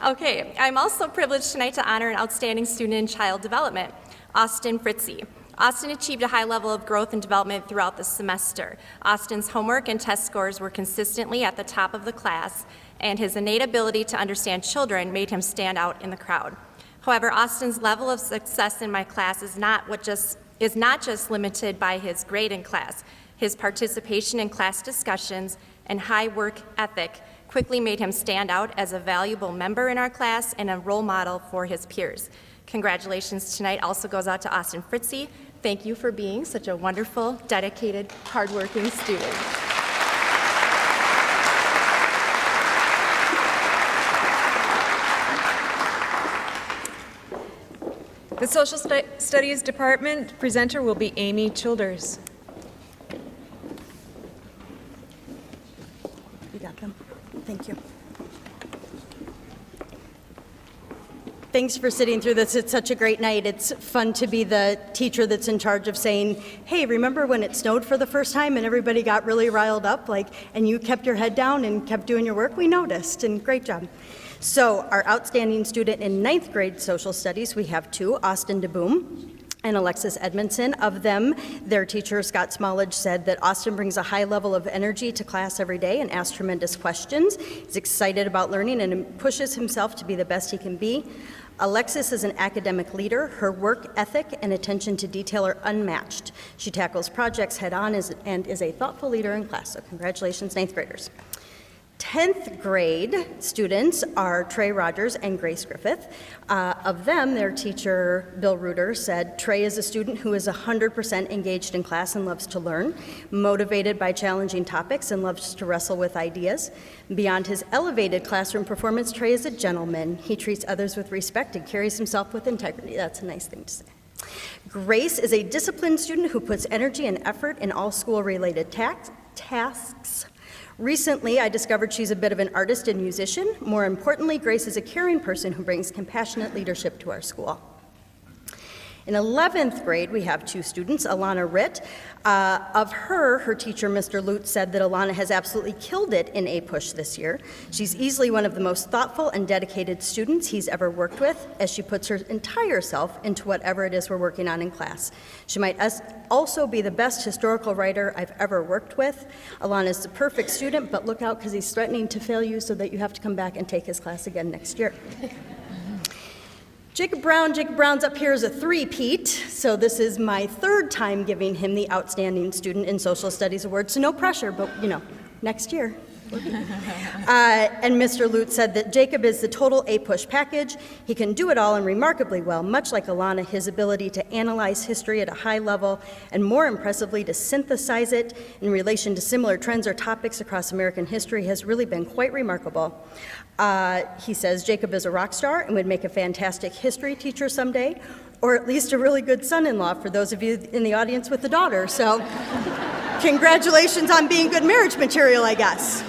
Okay, I'm also privileged tonight to honor an outstanding student in child development, Austin Fritzy. Austin achieved a high level of growth and development throughout the semester. Austin's homework and test scores were consistently at the top of the class, and his innate ability to understand children made him stand out in the crowd. However, Austin's level of success in my class is not just limited by his grade in class. His participation in class discussions and high work ethic quickly made him stand out as a valuable member in our class and a role model for his peers. Congratulations tonight also goes out to Austin Fritzy. Thank you for being such a wonderful, dedicated, hardworking student. The Social Studies Department presenter will be Amy Childers. You got them. Thank you. Thanks for sitting through this. It's such a great night. It's fun to be the teacher that's in charge of saying, hey, remember when it snowed for the first time and everybody got really riled up, and you kept your head down and kept doing your work? We noticed, and great job. So our outstanding student in 9th grade social studies, we have two, Austin DeBoom and Alexis Edmondson. Of them, their teacher, Scott Smallage, said that Austin brings a high level of energy to class every day and asks tremendous questions. He's excited about learning and pushes himself to be the best he can be. Alexis is an academic leader. Her work ethic and attention to detail are unmatched. She tackles projects head-on and is a thoughtful leader in class. So congratulations, 9th graders. 10th grade students are Trey Rogers and Grace Griffith. Of them, their teacher, Bill Reuter, said, Trey is a student who is 100% engaged in class and loves to learn, motivated by challenging topics and loves to wrestle with ideas. Beyond his elevated classroom performance, Trey is a gentleman. He treats others with respect and carries himself with integrity. That's a nice thing to say. Grace is a disciplined student who puts energy and effort in all school-related tasks. Recently, I discovered she's a bit of an artist and musician. More importantly, Grace is a caring person who brings compassionate leadership to our school. In 11th grade, we have two students, Alana Ritt. Of her teacher, Mr. Lutz, said that Alana has absolutely killed it in A-Push this year. She's easily one of the most thoughtful and dedicated students he's ever worked with, as she puts her entire self into whatever it is we're working on in class. She might also be the best historical writer I've ever worked with. Alana's the perfect student, but look out because he's threatening to fail you so that you have to come back and take his class again next year. Jacob Brown's up here as a three-peat, so this is my third time giving him the Outstanding Student in Social Studies Award, so no pressure, but next year. And Mr. Lutz said that Jacob is the total A-Push package. He can do it all and remarkably well. Much like Alana, his ability to analyze history at a high level and more impressively to synthesize it in relation to similar trends or topics across American history has really been quite remarkable. He says Jacob is a rock star and would make a fantastic history teacher someday, or at least a really good son-in-law for those of you in the audience with a daughter. So congratulations on being good marriage material, I guess.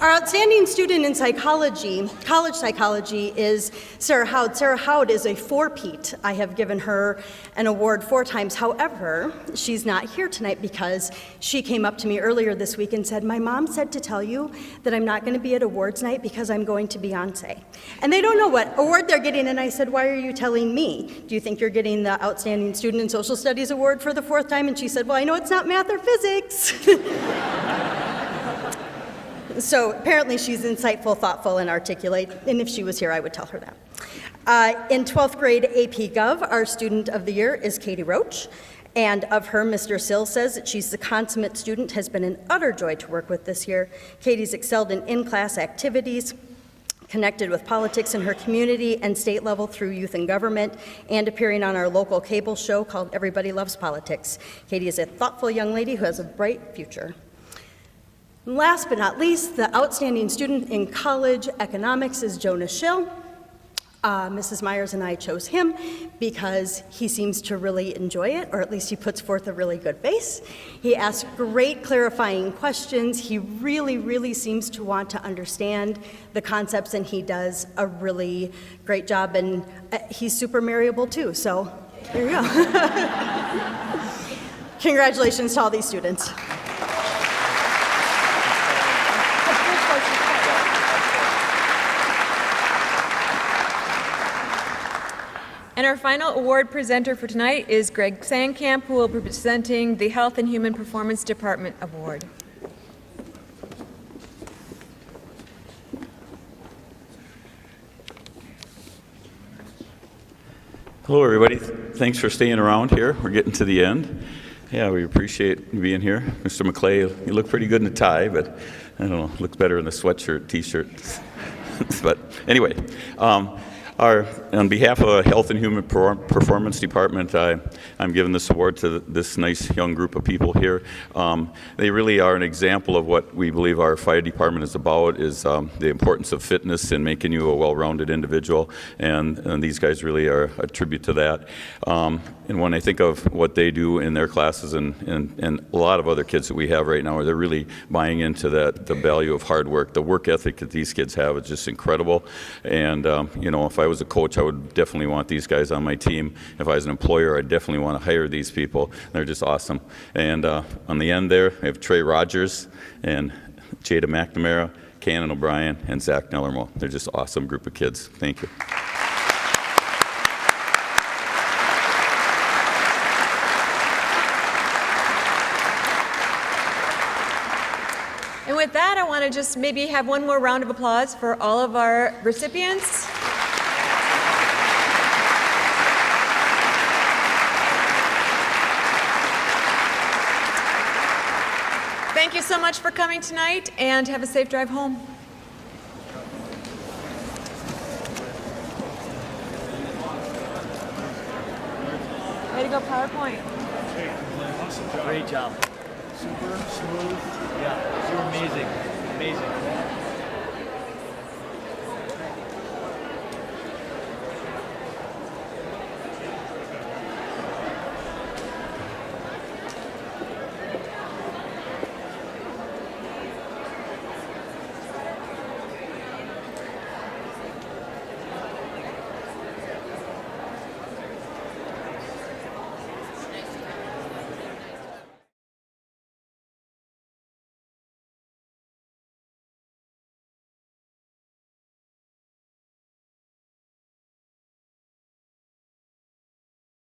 Our outstanding student in psychology, college psychology, is Sarah Howd. Sarah Howd is a four-peat. I have given her an award 4 times. However, she's not here tonight because she came up to me earlier this week and said, my mom said to tell you that I'm not going to be at awards night because I'm going to Beyonce. And they don't know what award they're getting, and I said, why are you telling me? Do you think you're getting the Outstanding Student in Social Studies Award for the 4th time? And she said, well, I know it's not math or physics. So apparently she's insightful, thoughtful, and articulate, and if she was here, I would tell her that. In 12th grade AP Gov, our student of the year is Katie Roach, and of her, Mr. Sill says that she's the consummate student, has been an utter joy to work with this year. Katie's excelled in class activities, connected with politics in her community and state level through youth and government, and appearing on our local cable show called Everybody Loves Politics. Katie is a thoughtful young lady who has a bright future. Last but not least, the outstanding student in college economics is Jonah Schill. Mrs. Myers and I chose him because he seems to really enjoy it, or at least he puts forth a really good face. He asks great clarifying questions. He really, really seems to want to understand the concepts, and he does a really great job, and he's super marryable too, so there you go. Congratulations to all these students. And our final award presenter for tonight is Greg Sandkamp, who will be presenting the Health and Human Performance Department Award. Hello, everybody. Thanks for staying around here. We're getting to the end. Yeah, we appreciate you being here. Mr. McClay, you look pretty good in a tie, but I don't know, looks better in the sweatshirt, t-shirt. But anyway, on behalf of the Health and Human Performance Department, I'm giving this award to this nice young group of people here. They really are an example of what we believe our fire department is about, is the importance of fitness and making you a well-rounded individual, and these guys really are a tribute to that. And when I think of what they do in their classes and a lot of other kids that we have right now, they're really buying into that, the value of hard work. The work ethic that these kids have is just incredible. And, you know, if I was a coach, I would definitely want these guys on my team. If I was an employer, I'd definitely want to hire these people. They're just awesome. And on the end there, we have Trey Rogers and Jada McNamara, Cannon O'Brien, and Zach Nellermo. They're just an awesome group of kids. Thank you. And with that, I want to just maybe have one more round of applause for all of our recipients. Thank you so much for coming tonight, and have a safe drive home. Way to go, PowerPoint. Great job. Super smooth. Yeah, you're amazing. Amazing.